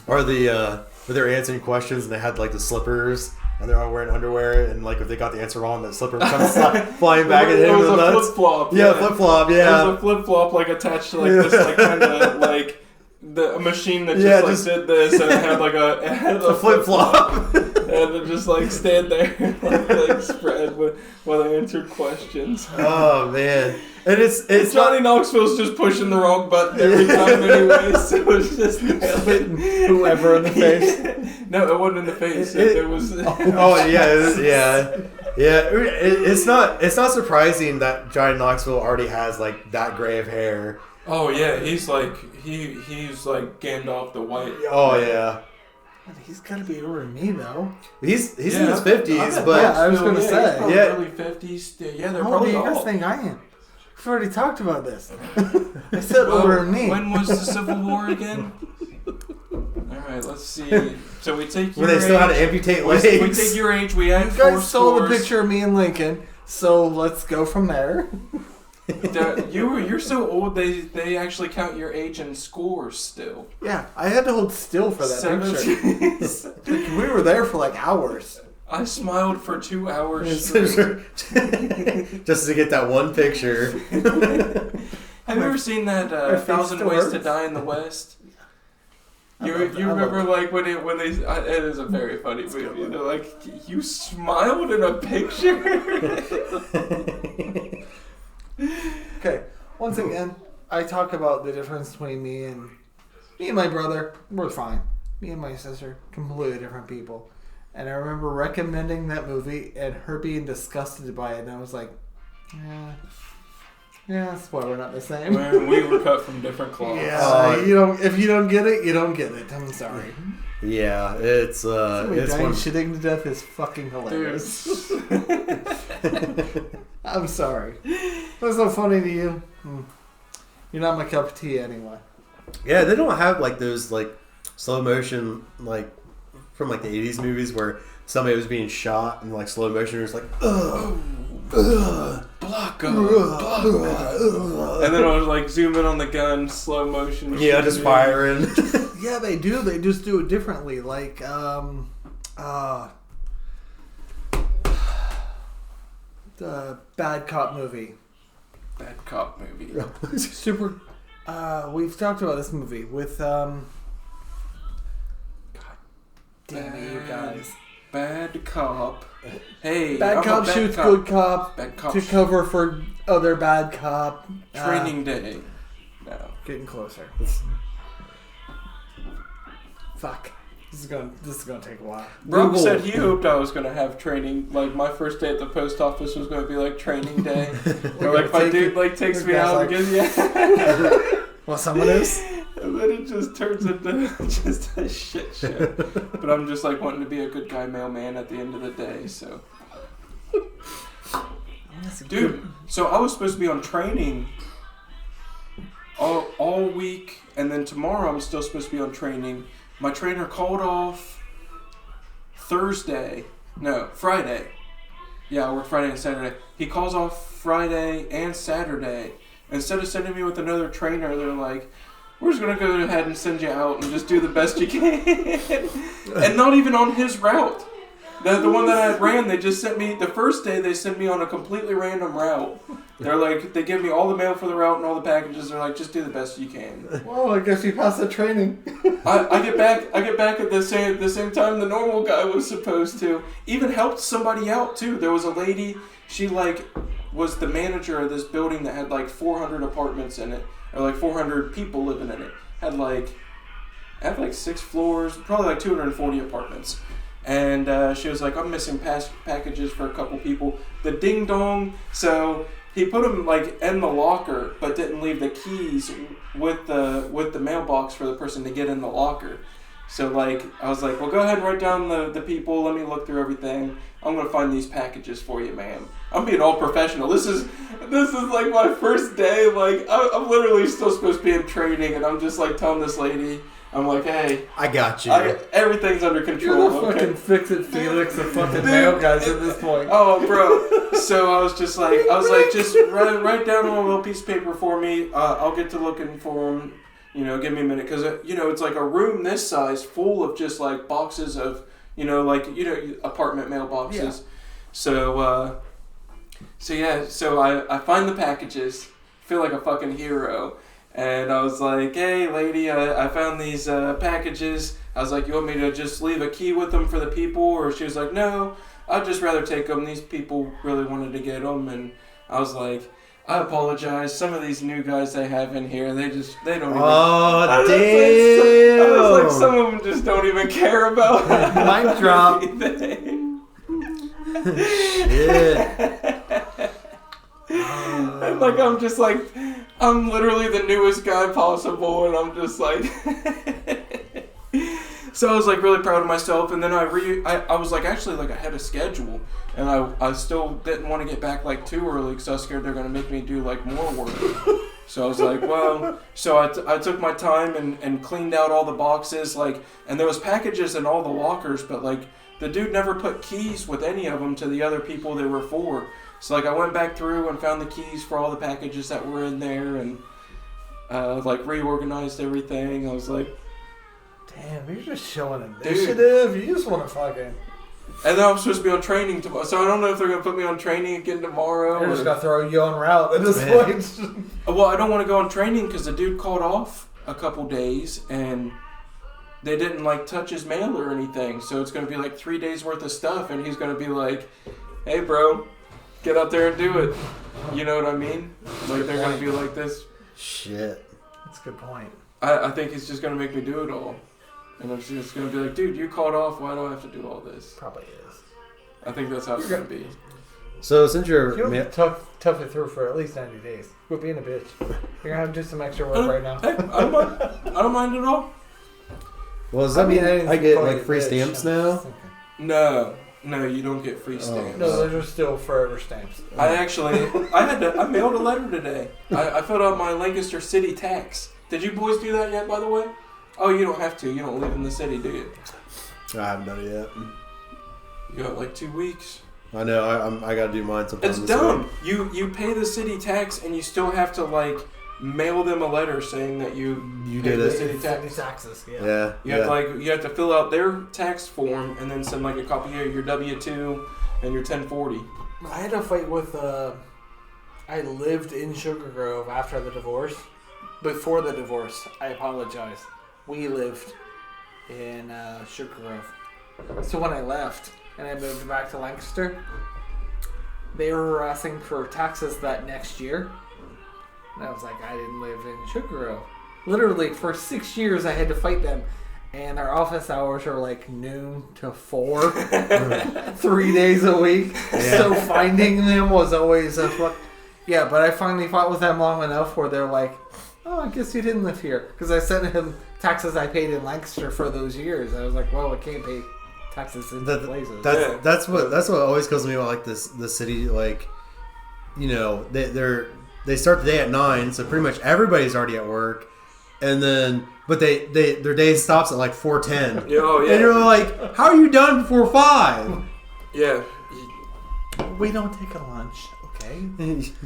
Or where they were answering questions and they had like the slippers and they're all wearing underwear and like if they got the answer wrong, the slipper comes flying back at him. It was a flip flop. Yeah, flip flop. Yeah, it was a flip flop like attached to like this like kind of like a machine that just did this and it had like a flip flop. And it just like stand there like spread while they answered questions. Oh man. And it's Johnny Knoxville's just pushing the wrong button every time anyway, so it's just hitting whoever in the face. No, it wasn't in the face. It was. Oh yeah. It's not surprising that Johnny Knoxville already has like that gray of hair. Oh yeah, he's like Gandalf the White. Oh yeah. He's got to be over me though. He's in his 50s, but yeah, I was gonna say early 50s. Yeah, they're probably all. How old do you guys think I am? We've already talked about this. I said over me. When was the Civil War again? All right. right, let's see. So we take your When they still had to amputate legs. We take your age, we add You 4 guys saw the scores. picture of me and Lincoln, so let's go from there. You're so old, they actually count your age in scores still. Yeah, I had to hold still for that picture. Like, we were there for like hours. I smiled for 2 hours Just straight. to get that one picture. Have you ever seen that My face 1,000 still Ways hurts. to Die in the West? You I remember love like when they it is a very funny movie. They're like, you smiled in a picture. Okay, once again, I talk about the difference between me and my brother. We're fine. Me and my sister, completely different people. And I remember recommending that movie and her being disgusted by it, and I was like, yeah, that's why we're not the same. We were cut from different cloths. Yeah, if you don't get it, you don't get it. I'm sorry. Yeah, it's Somebody it's dying one. shitting to death is fucking hilarious. I'm sorry. That's so funny to you. You're not my cup of tea anyway. Yeah, they don't have like those like slow motion like from like the 80s movies where somebody was being shot in like slow motion. It was like Block 'em. And then I was like zoom in on the gun, slow motion. yeah, just firing. Yeah, they do. They just do it differently. Like, the Bad Cop movie. Bad Cop movie. Super. We've talked about this movie with God damn it, you guys. Bad Cop. Hey, Bad I'm a cop bad shoots cop. good cop Bad cop to cover for other bad cop. Training Day. No. Getting closer. Fuck. This is gonna take a while. Brock Google. said he hoped I was gonna have training. Like my first day at the post office was gonna be like training day. Or like my dude like takes me out and gives Well, someone is. And then it just turns into just a shit show. But I'm just like wanting to be a good guy mailman at the end of the day, so. Dude, so I was supposed to be on training all week, and then tomorrow I'm still supposed to be on training. My trainer called off Friday. Yeah, I work Friday and Saturday. He calls off Friday and Saturday. Instead of sending me with another trainer, they're like, we're just going to go ahead and send you out and just do the best you can. And not even on his route. The one that I ran, they just sent me, the first day they sent me on a completely random route. They're like, they give me all the mail for the route and all the packages. They're like, just do the best you can. Well, I guess you passed the training. I get back at the same time the normal guy was supposed to. Even helped somebody out too. There was a lady, she like was the manager of this building that had like 400 apartments in it, or like 400 people living in it. Had like 6 floors, probably like 240 apartments. And she was like, I'm missing packages for a couple people. The ding dong. So he put them like in the locker, but didn't leave the keys with the mailbox for the person to get in the locker. So like I was like, well, go ahead and write down the people. Let me look through everything. I'm gonna find these packages for you, ma'am. I'm being all professional. This is like my first day. Like I'm literally still supposed to be in training, and I'm just like telling this lady. I'm like, hey, I got you. Everything's under control. You're the Okay? fucking fix-it Felix of fucking mail guys at this point. Oh, bro. So I was just like, just write down on a little piece of paper for me. I'll get to looking for them. You know, give me a minute. Because, it's like a room this size full of just like boxes of, apartment mailboxes. Yeah. So I find the packages, feel like a fucking hero. And I was like, hey, lady, I found these packages. I was like, you want me to just leave a key with them for the people? Or she was like, no, I'd just rather take them. These people really wanted to get them. And I was like, I apologize. Some of these new guys they have in here, they don't even... Oh, damn! I was like, some of them just don't even care about Mic drop. Shit. And like I'm just like I'm literally the newest guy possible, and I'm just like so I was like really proud of myself. And then I was like actually like ahead of schedule, and I still didn't want to get back like too early because I was scared they're gonna make me do like more work. So I was like, well, so I took my time and cleaned out all the boxes, like, and there was packages in all the lockers, but like the dude never put keys with any of them to the other people they were for. So like I went back through and found the keys for all the packages that were in there and like reorganized everything. I was like, damn, you're just showing initiative. Dude. You just want to fucking. And then I'm supposed to be on training tomorrow, so I don't know if they're gonna put me on training again tomorrow. They're just gonna throw you on route at this point. Well, I don't want to go on training because the dude called off a couple days and they didn't like touch his mail or anything. So it's gonna be like 3 days worth of stuff, and he's gonna be like, "Hey, bro, get out there and do it." You know what I mean? Like they're gonna be like this. Shit. That's a good point. I think he's just gonna make me do it all. And I'm just going to be like, dude, you called off. Why do I have to do all this? Probably is. I think that's how it's going to be. So since you're... tough it through for at least 90 days. Quit being a bitch. You're going to have to do some extra work right now. Hey, I don't mind at all. Well, does that mean I get like free stamps now? No, you don't get free stamps. No, those are still forever stamps. I mailed a letter today. I filled out my Lancaster City tax. Did you boys do that yet, by the way? Oh, you don't have to. You don't live in the city, do you? I haven't done it yet. You got like 2 weeks. I know. I got to do mine sometime. It's dumb. You pay the city tax and you still have to like mail them a letter saying that you did the it. city tax. Taxes. Yeah. You have to fill out their tax form and then send like a copy of your W-2 and your 1040. I had a fight with. I lived in Sugar Grove after the divorce. Before the divorce, I apologize. We lived in Sugar Grove. So when I left and I moved back to Lancaster, they were asking for taxes that next year. And I was like, I didn't live in Sugar Grove. Literally, for 6 years, I had to fight them. And our office hours are like noon to 4, 3 days a week. Yeah. So finding them was always a fuck. Yeah, but I finally fought with them long enough where they're like, oh, I guess you didn't live here. Because I sent him taxes I paid in Lancaster for those years. I was like, well, I can't pay taxes in places. That's what always goes to me about like the city. Like, you know, they start the day at 9, so pretty much everybody's already at work, and then but their day stops at like 4:10. Oh yeah. And you're like, how are you done before 5? Yeah. We don't take a lunch.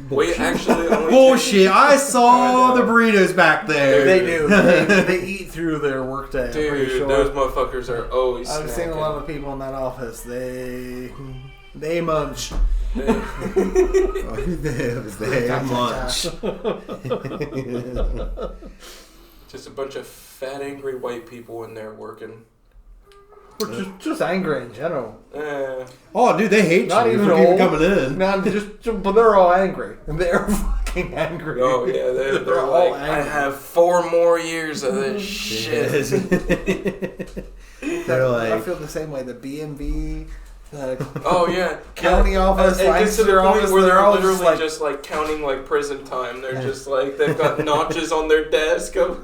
We actually only bullshit. I saw the burritos back there. They do. They eat through their workday. Dude, I'm pretty sure. Those motherfuckers are always I've seen a lot of people in that office. They munch. They munch. Just a bunch of fat, angry white people in there working. Or just angry in general. Oh, dude, they hate not you even for old, coming in. Not but they're all angry. They're fucking angry. Oh yeah, they're all like, angry. I have 4 more years of this shit. They're like, I feel the same way. The BMV, oh yeah, county office, and gets to the point where they're all literally just like counting like prison time. They're just like they've got notches on their desk. I'll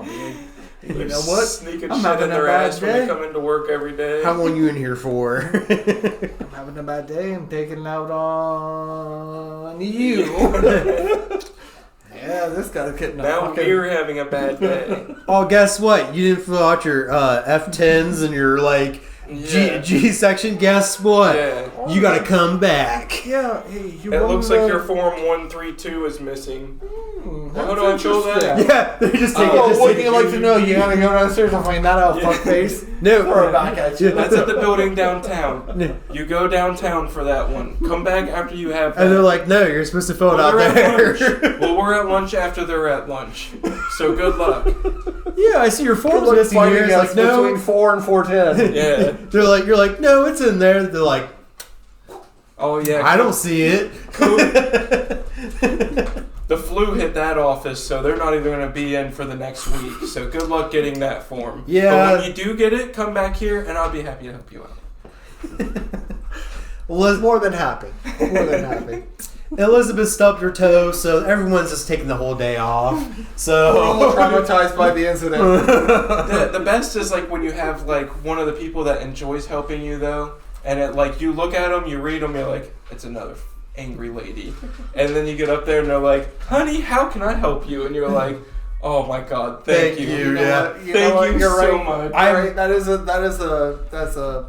be. You know what? Sneaking shit in their ass when they come into work every day. How long you in here for? I'm having a bad day. I'm taking it out on you. Yeah, this guy's getting now we're having a bad day. Oh, guess what? You didn't fill out your F10s and your like G section. Guess what? Yeah. You got to come back. Yeah. Hey, it looks like your form 132 is missing. How do I fill that? Yeah, they just take it. What would you like to know? You gotta go downstairs and find that out, fuckface. No, throw it back at you. That's at the building downtown. You go downtown for that one. Come back after you have that. And they're like, no, you're supposed to fill it out there. Well, we're at lunch after they're at lunch. So good luck. Yeah, I see your form's missing here. It's like, no. Between 4 and 4:10. Yeah. You're like, no, it's in there. They're like, oh yeah. I don't see it. The flu hit that office, so they're not even going to be in for the next week. So good luck getting that form. Yeah. But when you do get it, come back here, and I'll be happy to help you out. Well, more than happy. More than happy. Elizabeth stubbed her toe, so everyone's just taking the whole day off. So we're all traumatized by the incident. The best is like when you have like one of the people that enjoys helping you though, and it like you look at them, you read them, you're like, it's another angry lady. And then you get up there and they're like, honey, how can I help you? And you're like, oh my God, thank you. You know Thank you so much. Right. That's a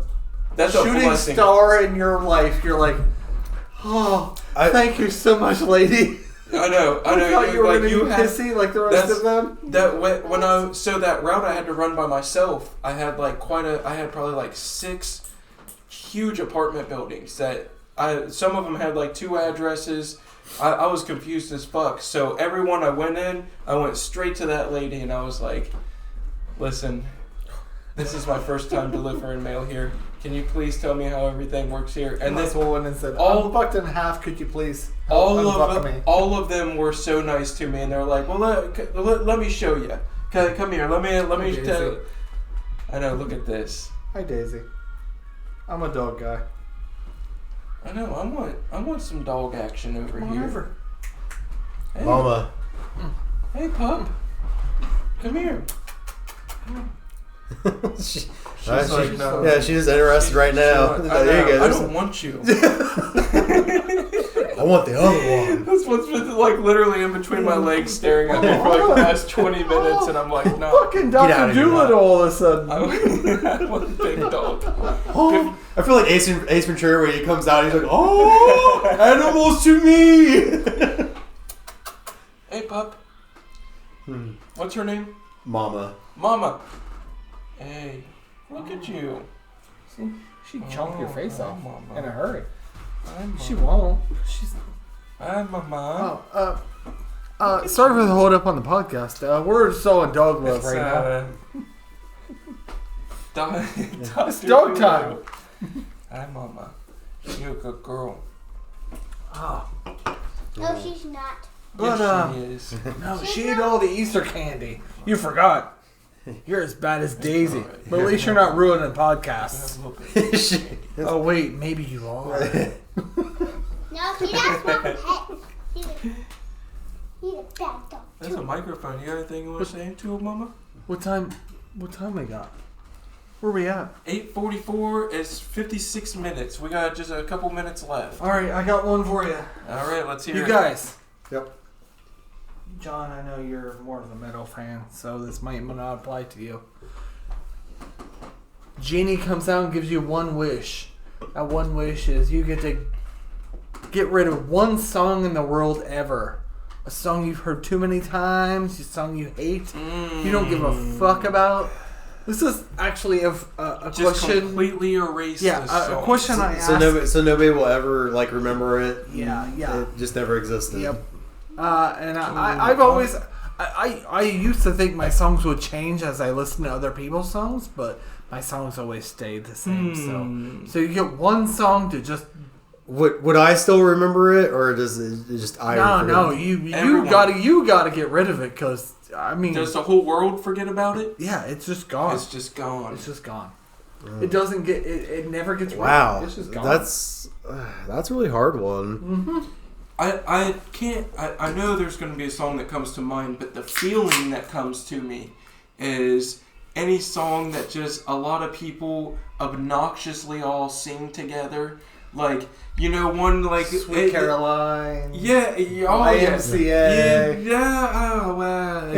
shooting blessing. star in your life. You're like, oh, thank you so much, lady. I know. I thought you were going to be pissy like the rest of them. So that route I had to run by myself. I had probably like 6 huge apartment buildings that some of them had like 2 addresses. I was confused as fuck. So everyone I went in, I went straight to that lady and I was like, listen, this is my first time delivering mail here. Can you please tell me how everything works here? And this woman said, I'm fucked in half. Could you please all of them were so nice to me, and they were like, well, let me show you. Come here. Let me tell. I know. Look at this. Hi, Daisy. I'm a dog guy. I know. I want some dog action over here. Over. Hey. Mama. Hey, pup. Come here. She's like, no. Yeah, she's interested right now. There you go. I don't want you. I want the other one. This one's been like literally in between my legs staring at me for like the last 20 minutes, and I'm like, no. Fucking Dr. Doolittle all of a sudden. I want a big dog. Oh, I feel like Ace Ventura when he comes out, he's like, oh, animals to me. Hey, pup. What's her name? Mama. Mama. Hey, look at you. See, she'd chomp your face off Mama. in a hurry. She won't. I'm a mom. Sorry for the hold up on the podcast. We're so in dog love right now. It's dog time. Hi, Mama. You're a good girl. Oh. No, she's not. But, yes, she is. No, she ate all the Easter candy. You forgot. You're as bad as Daisy. Right. But at least you're not ruining podcasts. Oh, wait. Maybe you are. No, he does want pet. He's a bad dog. That's a microphone. You got anything you want to say to it, Mama? What time we got? Where we at? 8:44 is 56 minutes. We got just a couple minutes left. All right, I got one for you. All right, let's hear it. You guys. Yep. John, I know you're more of a metal fan, so this might not apply to you. Genie comes out and gives you one wish. That one wish is you get to get rid of one song in the world ever. A song you've heard too many times, a song you hate, you don't give a fuck about. This is actually a just question. Completely erase Yeah, this a song. question I asked. So nobody will ever like remember it. Yeah. It just never existed. Yep. And I've always... I used to think my songs would change as I listened to other people's songs, but my songs always stayed the same. So you get one song to just... Would I still remember it, or does it just I? No. You gotta get rid of it, because I mean... Does the whole world forget about it? Yeah, it's just gone. It's just gone. It doesn't get... It never gets rid Wow. of it. It's just gone. That's a really hard one. Mm-hmm. I can't... I know there's going to be a song that comes to mind, but the feeling that comes to me is any song that just a lot of people obnoxiously all sing together. Like, you know, one like... Sweet Caroline. Yeah. YMCA. Yeah. Oh, wow.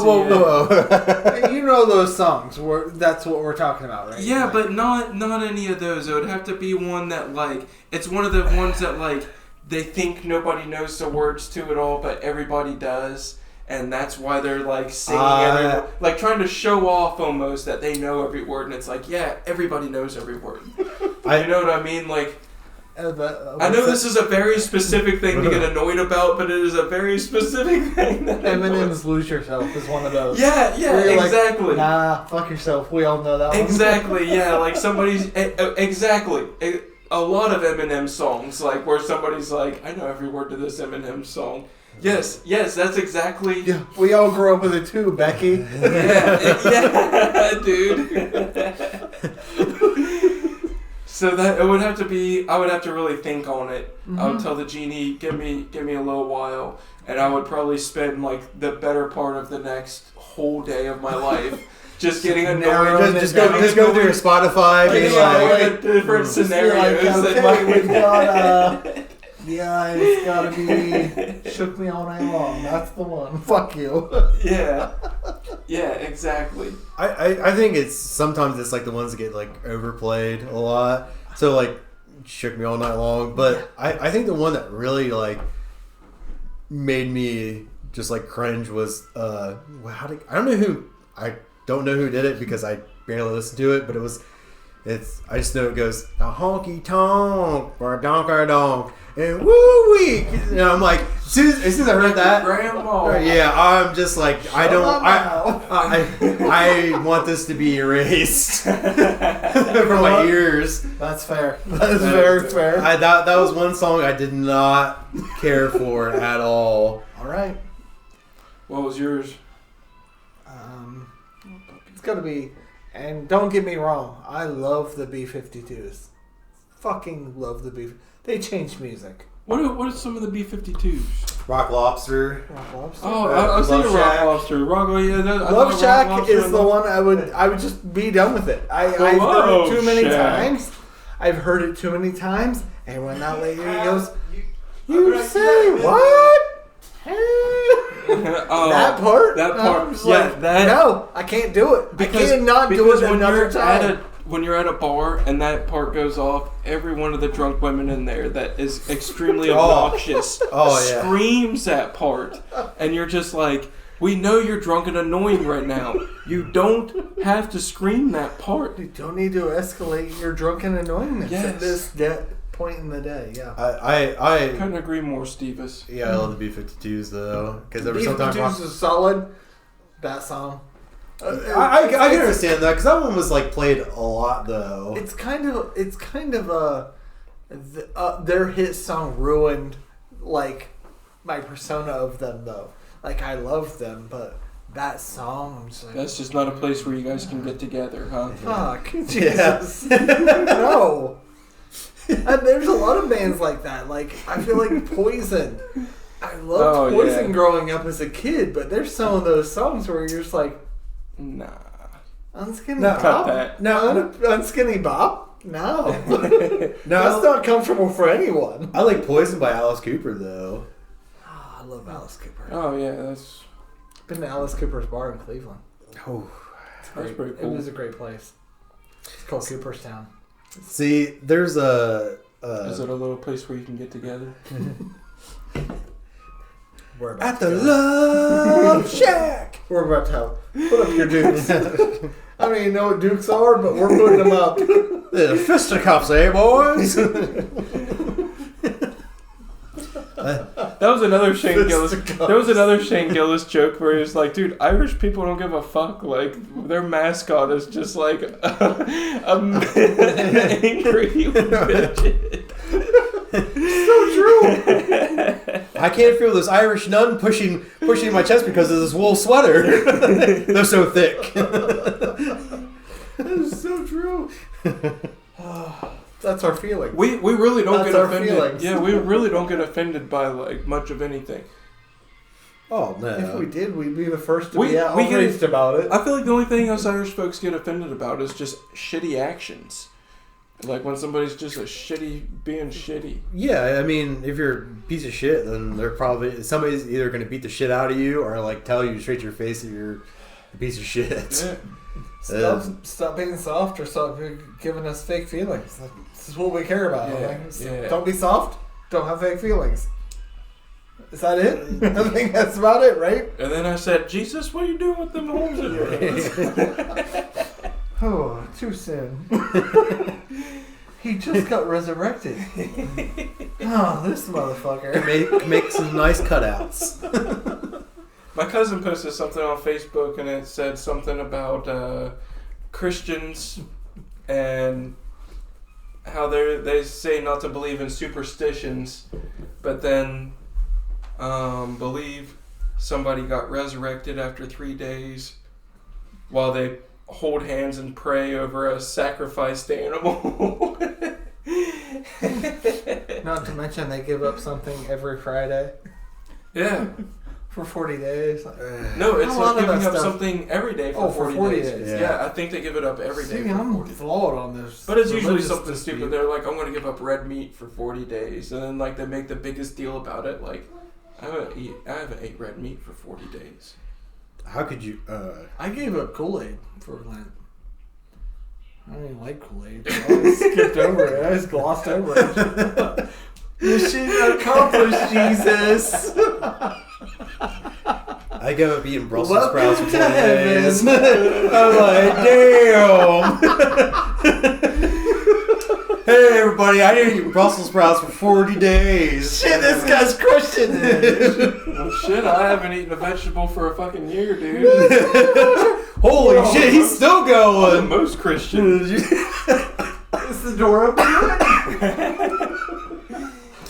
Whoa. You know those songs. That's what we're talking about, right? Yeah, like, but not any of those. It would have to be one that, like... It's one of the ones that, like, they think nobody knows the words to it all, but everybody does. And that's why they're, like, singing like, trying to show off almost that they know every word. And it's like, yeah, everybody knows every word. You know what I mean? Like, I know this is a very specific thing to get annoyed about, but it is a very specific thing. Eminem's Lose Yourself is one of those. Yeah, exactly. Like, nah, fuck yourself. We all know that one. Exactly, yeah. Like, somebody's... Exactly. A lot of Eminem songs, like, where somebody's like, I know every word to this Eminem song. Yes, that's exactly... Yeah, we all grew up with it too, Becky. yeah, dude. So that it would have to be... I would have to really think on it. Mm-hmm. I would tell the genie, give me a little while, and I would probably spend, like, the better part of the next whole day of my life just getting annoyed. Just go through your Spotify. Being like different scenarios. Okay, we've got yeah, it's gotta be Shook Me All Night Long. That's the one. Fuck you. Yeah, exactly. I think sometimes it's like the ones that get like overplayed a lot. So like Shook Me All Night Long, but I think the one that really like made me just like cringe was I don't know who did it because I barely listened to it, but I just know it goes a honky tonk or a donker donk and woo wee. And I'm like, as soon as I heard that, Grandma. yeah, I'm just like, I want this to be erased from my ears. That's fair. That is very fair. That was one song I did not care for at all. All right. What was yours? It's gotta be, and don't get me wrong, I love the B-52s. Fucking love the B. They changed music. What are some of the B-52s? Rock Lobster. Rock Lobster. Oh, I was thinking Rock Lobster. Love Shack is the one I would just be done with it. I've heard it too many times. I've heard it too many times, and when that lady goes, "You say what?" That part. No, I can't do it. I cannot do it another time. When you're at a bar and that part goes off, every one of the drunk women in there that is extremely obnoxious screams that part. And you're just like, we know you're drunk and annoying right now. You don't have to scream that part. You don't need to escalate your drunken annoyingness at this point in the day. Yeah, I couldn't agree more, Stevis. Yeah, I love the B-52s though, because there was B-52s is solid. That song. I can understand that because that one was like played a lot though. It's kind of their hit song ruined like my persona of them though. Like I love them, but that song, I'm just like, that's just not a place where you guys can get together, huh? Fuck, Jesus, no. And there's a lot of bands like that. Like I feel like Poison. I loved Poison growing up as a kid, but there's some of those songs where you're just like, nah. Unskinny Bob? No. Unskinny Bob? No. That's not comfortable for anyone. I like Poison by Alice Cooper, though. Oh, I love Alice Cooper. Oh, yeah. That's been to Alice Cooper's bar in Cleveland. Oh, that's pretty cool. It was a great place. It's called Cooperstown. See, there's a... Is it a little place where you can get together? We're at the Love Shack. We're about to put up your dukes. I don't even know what dukes are, but we're putting them up. The fisticuffs, eh, boys? That was another Shane Gillis. There was another Shane Gillis joke where he was like, "Dude, Irish people don't give a fuck. Like their mascot is just like an angry midget." So true. I can't feel this Irish nun pushing my chest because of this wool sweater. They're so thick. That is so true. That's our feeling. We really don't get offended. Feelings. Yeah, we really don't get offended by like much of anything. Oh no! If we did, we'd be the first to be outraged about it. I feel like the only thing us Irish folks get offended about is just shitty actions. Like when somebody's just being shitty. Yeah, I mean, if you're a piece of shit, then somebody's either going to beat the shit out of you or like tell you straight to your face that you're a piece of shit. Yeah. Stop being soft or stop giving us fake feelings. This is what we care about. Yeah. Don't be soft. Don't have fake feelings. Is that it? I think that's about it, right? And then I said, Jesus, what are you doing with them holes in your head? Oh, too soon. He just got resurrected. Oh, this motherfucker. Make some nice cutouts. My cousin posted something on Facebook and it said something about Christians and how they say not to believe in superstitions, but then believe somebody got resurrected after 3 days while they hold hands and pray over a sacrificed animal. Not to mention they give up something every Friday. Yeah. For 40 days. No, it's A lot like of that giving up stuff- something every day for 40 days. days. Yeah, I think they give it up every day See, for I'm 40 days. flawed on this. But it's usually religious something dispute. stupid. They're like, I'm going to give up red meat for 40 days. And then, like, they make the biggest deal about it. Like, I haven't ate red meat for 40 days. How could you? I gave up Kool-Aid for Lent. I don't even like Kool-Aid. I just skipped over it. I just glossed over it. Mission accomplished, Jesus. I gave up eating Brussels Welcome sprouts for to 20 days. heaven. I'm like, damn. Hey, everybody, I didn't eat Brussels sprouts for 40 days. Shit, this guy's crushing it. Well, shit, I haven't eaten a vegetable for a fucking year, dude. Holy shit, he's still I'm going. the most Christian. Is the door open?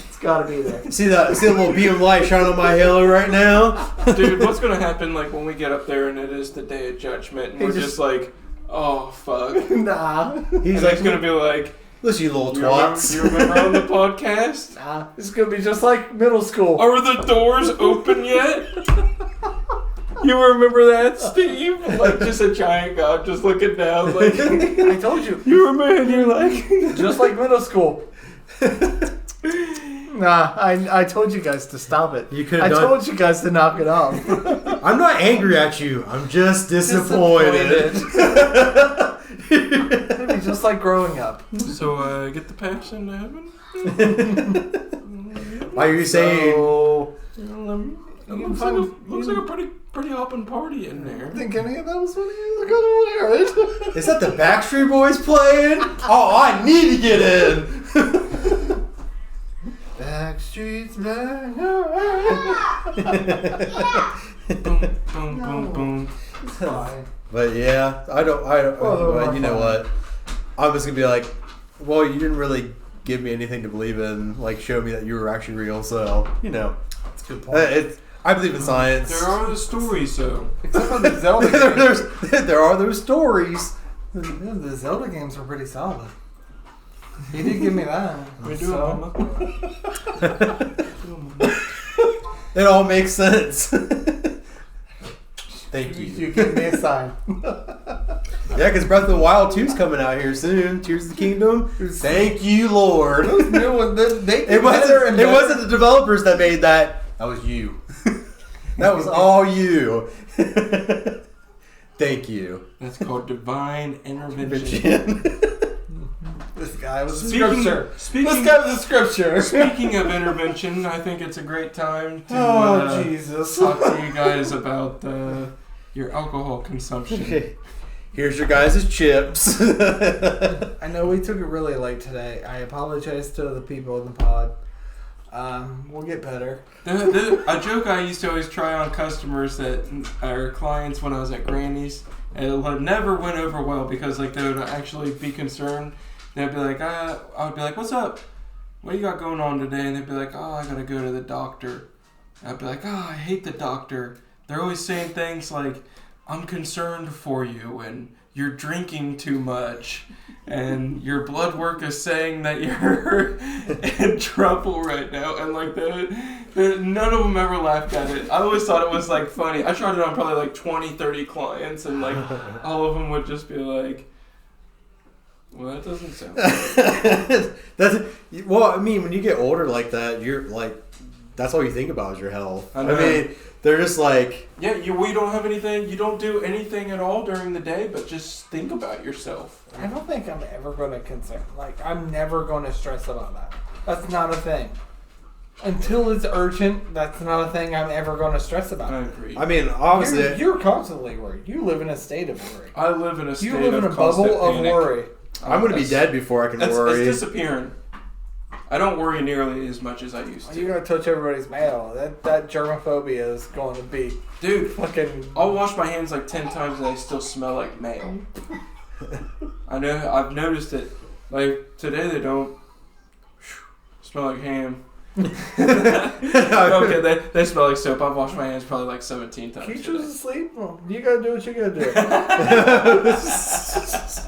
It's gotta be there. See the little beam of light shining on my halo right now? Dude, what's going to happen, like, when we get up there and it is the day of judgment and we're just like, oh, fuck. Nah. He's And like, he's going to be like, listen, you little you remember, twats. you remember on the podcast? Nah. It's gonna be just like middle school. Are the doors open yet? You remember that, Steve? Like, just a giant god just looking down, like, I told you. you're a man, you're like... Just like middle school. Nah, I told you guys to stop it. You could've I done- told you guys to knock it off. I'm not angry at you. I'm just disappointed. Maybe just like growing up. So, get the passion to heaven? Why are you saying? So, It looks like a pretty hopping party in there. I think any of that was funny. It's gonna wear it. Is that the Backstreet Boys playing? Oh, I need to get in. Backstreet's back. Boom, boom, boom, boom. It's fine. But yeah, I don't. But you know what? I'm just gonna be like, well, you didn't really give me anything to believe in. Like, show me that you were actually real. So you know, That's a good point. I believe in science. There are the stories, though. Except for the Zelda games. there are those stories. The Zelda games were pretty solid. He did give me that. We do it, Mama. It all makes sense. Thank you. You give me a sign. Yeah, because Breath of the Wild 2 is coming out here soon. Tears of the Kingdom. Thank you, Lord. Those new ones, they It wasn't the developers that made that. That was you. That was all you. Thank you. That's called divine intervention. This guy was a Speaking- scripture. speaking- This guy was a scripture. Speaking of intervention, I think it's a great time to Oh, Jesus. talk to you guys about your alcohol consumption. Here's your guys' chips. I know we took it really late today. I apologize to the people in the pod. We'll get better. A joke I used to always try on customers that are clients when I was at Granny's, and it never went over well because like they would actually be concerned. They'd be like, I would be like, what's up? What do you got going on today? And they'd be like, oh, I gotta go to the doctor. And I'd be like, oh, I hate the doctor. They're always saying things like, I'm concerned for you, and you're drinking too much, and your blood work is saying that you're in trouble right now. And like none of them ever laughed at it. I always thought it was like funny. I tried it on probably like 20, 30 clients, and like all of them would just be like, well, that doesn't sound good. Well, I mean, when you get older like that, you're like, that's all you think about is your health. I I know. mean, they're just like, Yeah, we don't have anything. You don't do anything at all during the day, but just think about yourself. I don't think I'm ever going to concern. Like, I'm never going to stress about that. That's not a thing. Until it's urgent, that's not a thing I'm ever going to stress about. I agree. I mean, obviously, You're constantly worried. You live in a state of worry. I live in a state You live in of a constant bubble of panic. worry. I'm going to be That's- dead before I can worry. It's disappearing. I don't worry nearly as much as I used to. You're going to touch everybody's mail. That germophobia is going to be Dude, fucking... I'll wash my hands like 10 times and I still smell like mail. I know, I've noticed it. Like, today they don't smell like ham. Okay, they smell like soap. I've washed my hands probably like 17 times Keisha's today. asleep? Well, you got to do what you got to do.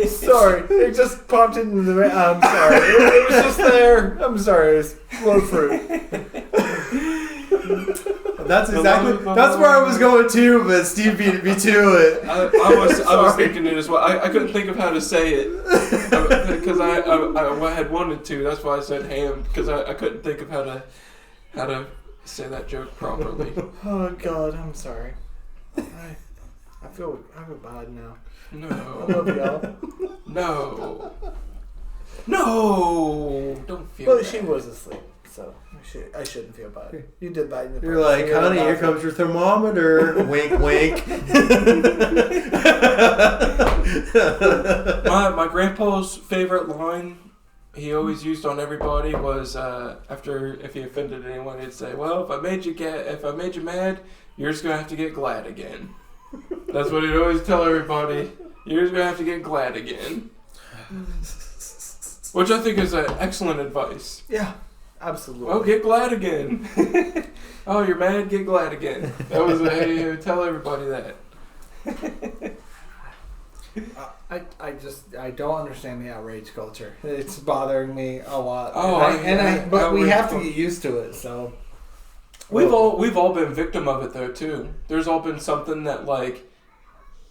So sorry. It just popped into the. I'm sorry. It was just there. I'm sorry. It's low fruit. That's where I was going to, but Steve beat me to it. I was thinking it as well. I couldn't think of how to say it because I had wanted to. That's why I said ham because I couldn't think of how to say that joke properly. Oh God, I'm sorry. I feel bad now. No. I love y'all. No. Don't feel. Well, bad. she was asleep, so I shouldn't feel bad. You did bite in the. You're like, honey, here comes your thermometer. Wink, wink. My grandpa's favorite line he always used on everybody was if he offended anyone, he'd say, "Well, if I made you mad, you're just gonna have to get glad again." That's what he'd always tell everybody. You're just gonna have to get glad again. Which I think is excellent advice. Yeah, absolutely. Oh, get glad again. Oh, you're mad? Get glad again. That was he would tell everybody that. I don't understand the outrage culture. It's bothering me a lot. Oh, but we have to get used to it. So we've all been victim of it though too. There's all been something that like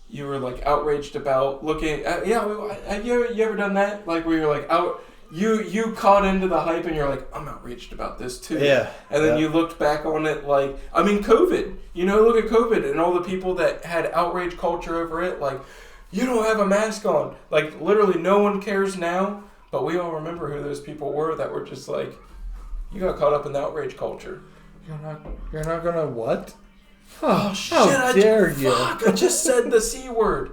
you were like outraged about looking at. Yeah, you ever done that? Like where you're like you caught into the hype and you're like, I'm outraged about this too. Yeah. And then you looked back on it like, I mean, COVID. You know, look at COVID and all the people that had outrage culture over it. Like, you don't have a mask on. Like, literally no one cares now, but we all remember who those people were that were just like, you got caught up in the outrage culture. You're not gonna what? Oh shit! How dare you? Fuck! I just said the C word.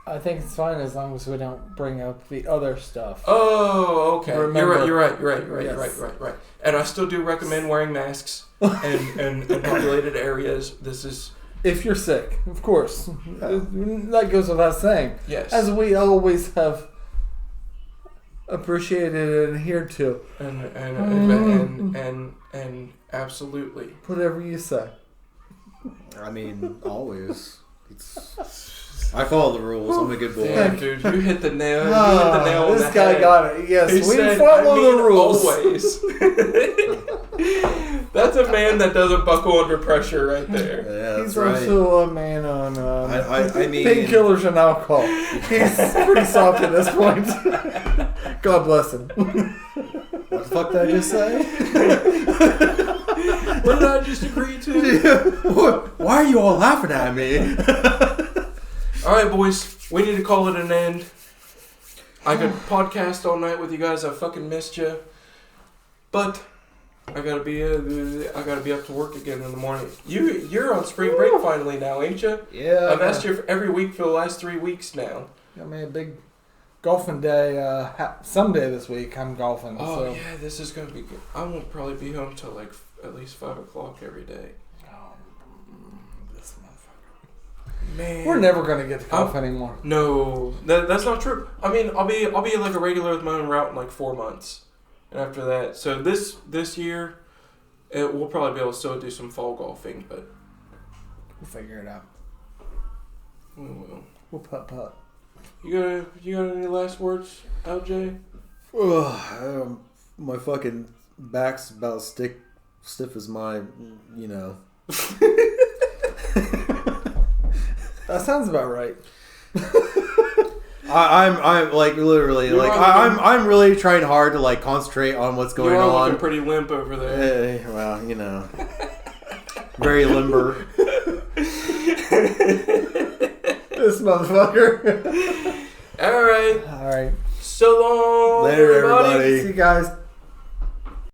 I think it's fine as long as we don't bring up the other stuff. Oh, okay. Remember, You're right. Yes. Right. And I still do recommend wearing masks and populated areas. This is if you're sick, of course. That goes without saying. yes, as we always have appreciated and adhered to. And absolutely. Whatever you say. I mean, always. I follow the rules. I'm a good boy. Damn, dude, you hit the nail. You hit the nail on the This guy head. got it. Yes, He we said, follow I mean, the rules. Always. That's a man that doesn't buckle under pressure right there. Yeah, that's He's right. also a man on I mean, painkillers and alcohol. He's pretty soft at this point. God bless him. what the fuck did I just say? What did I just agree to? Why are you all laughing at me? Alright, boys, we need to call it an end. I could podcast all night with you guys. I fucking missed you. But I gotta be up to work again in the morning. You're on spring break finally now, ain't you? Yeah. I've asked you for every week for the last 3 weeks now. Got me a big golfing day. Someday this week I'm golfing. Oh so. yeah, this is gonna be good. I won't probably be home till like at least 5 o'clock every day. This motherfucker. Man, We're never gonna get to golf anymore. No, that's not true. I mean, I'll be like a regular with my own route in like 4 months, and after that, so this year, we'll probably be able to still do some fall golfing, but We'll figure it out. we'll. We'll putt. You got any last words, LJ? My fucking back's about stiff as my, you know. That sounds about right. I'm like literally You're like on I'm really trying hard to like concentrate on what's going You're all on. looking pretty limp over there. Well, you know, very limber. This motherfucker. All right. All right. So long, Later, everybody. See you guys.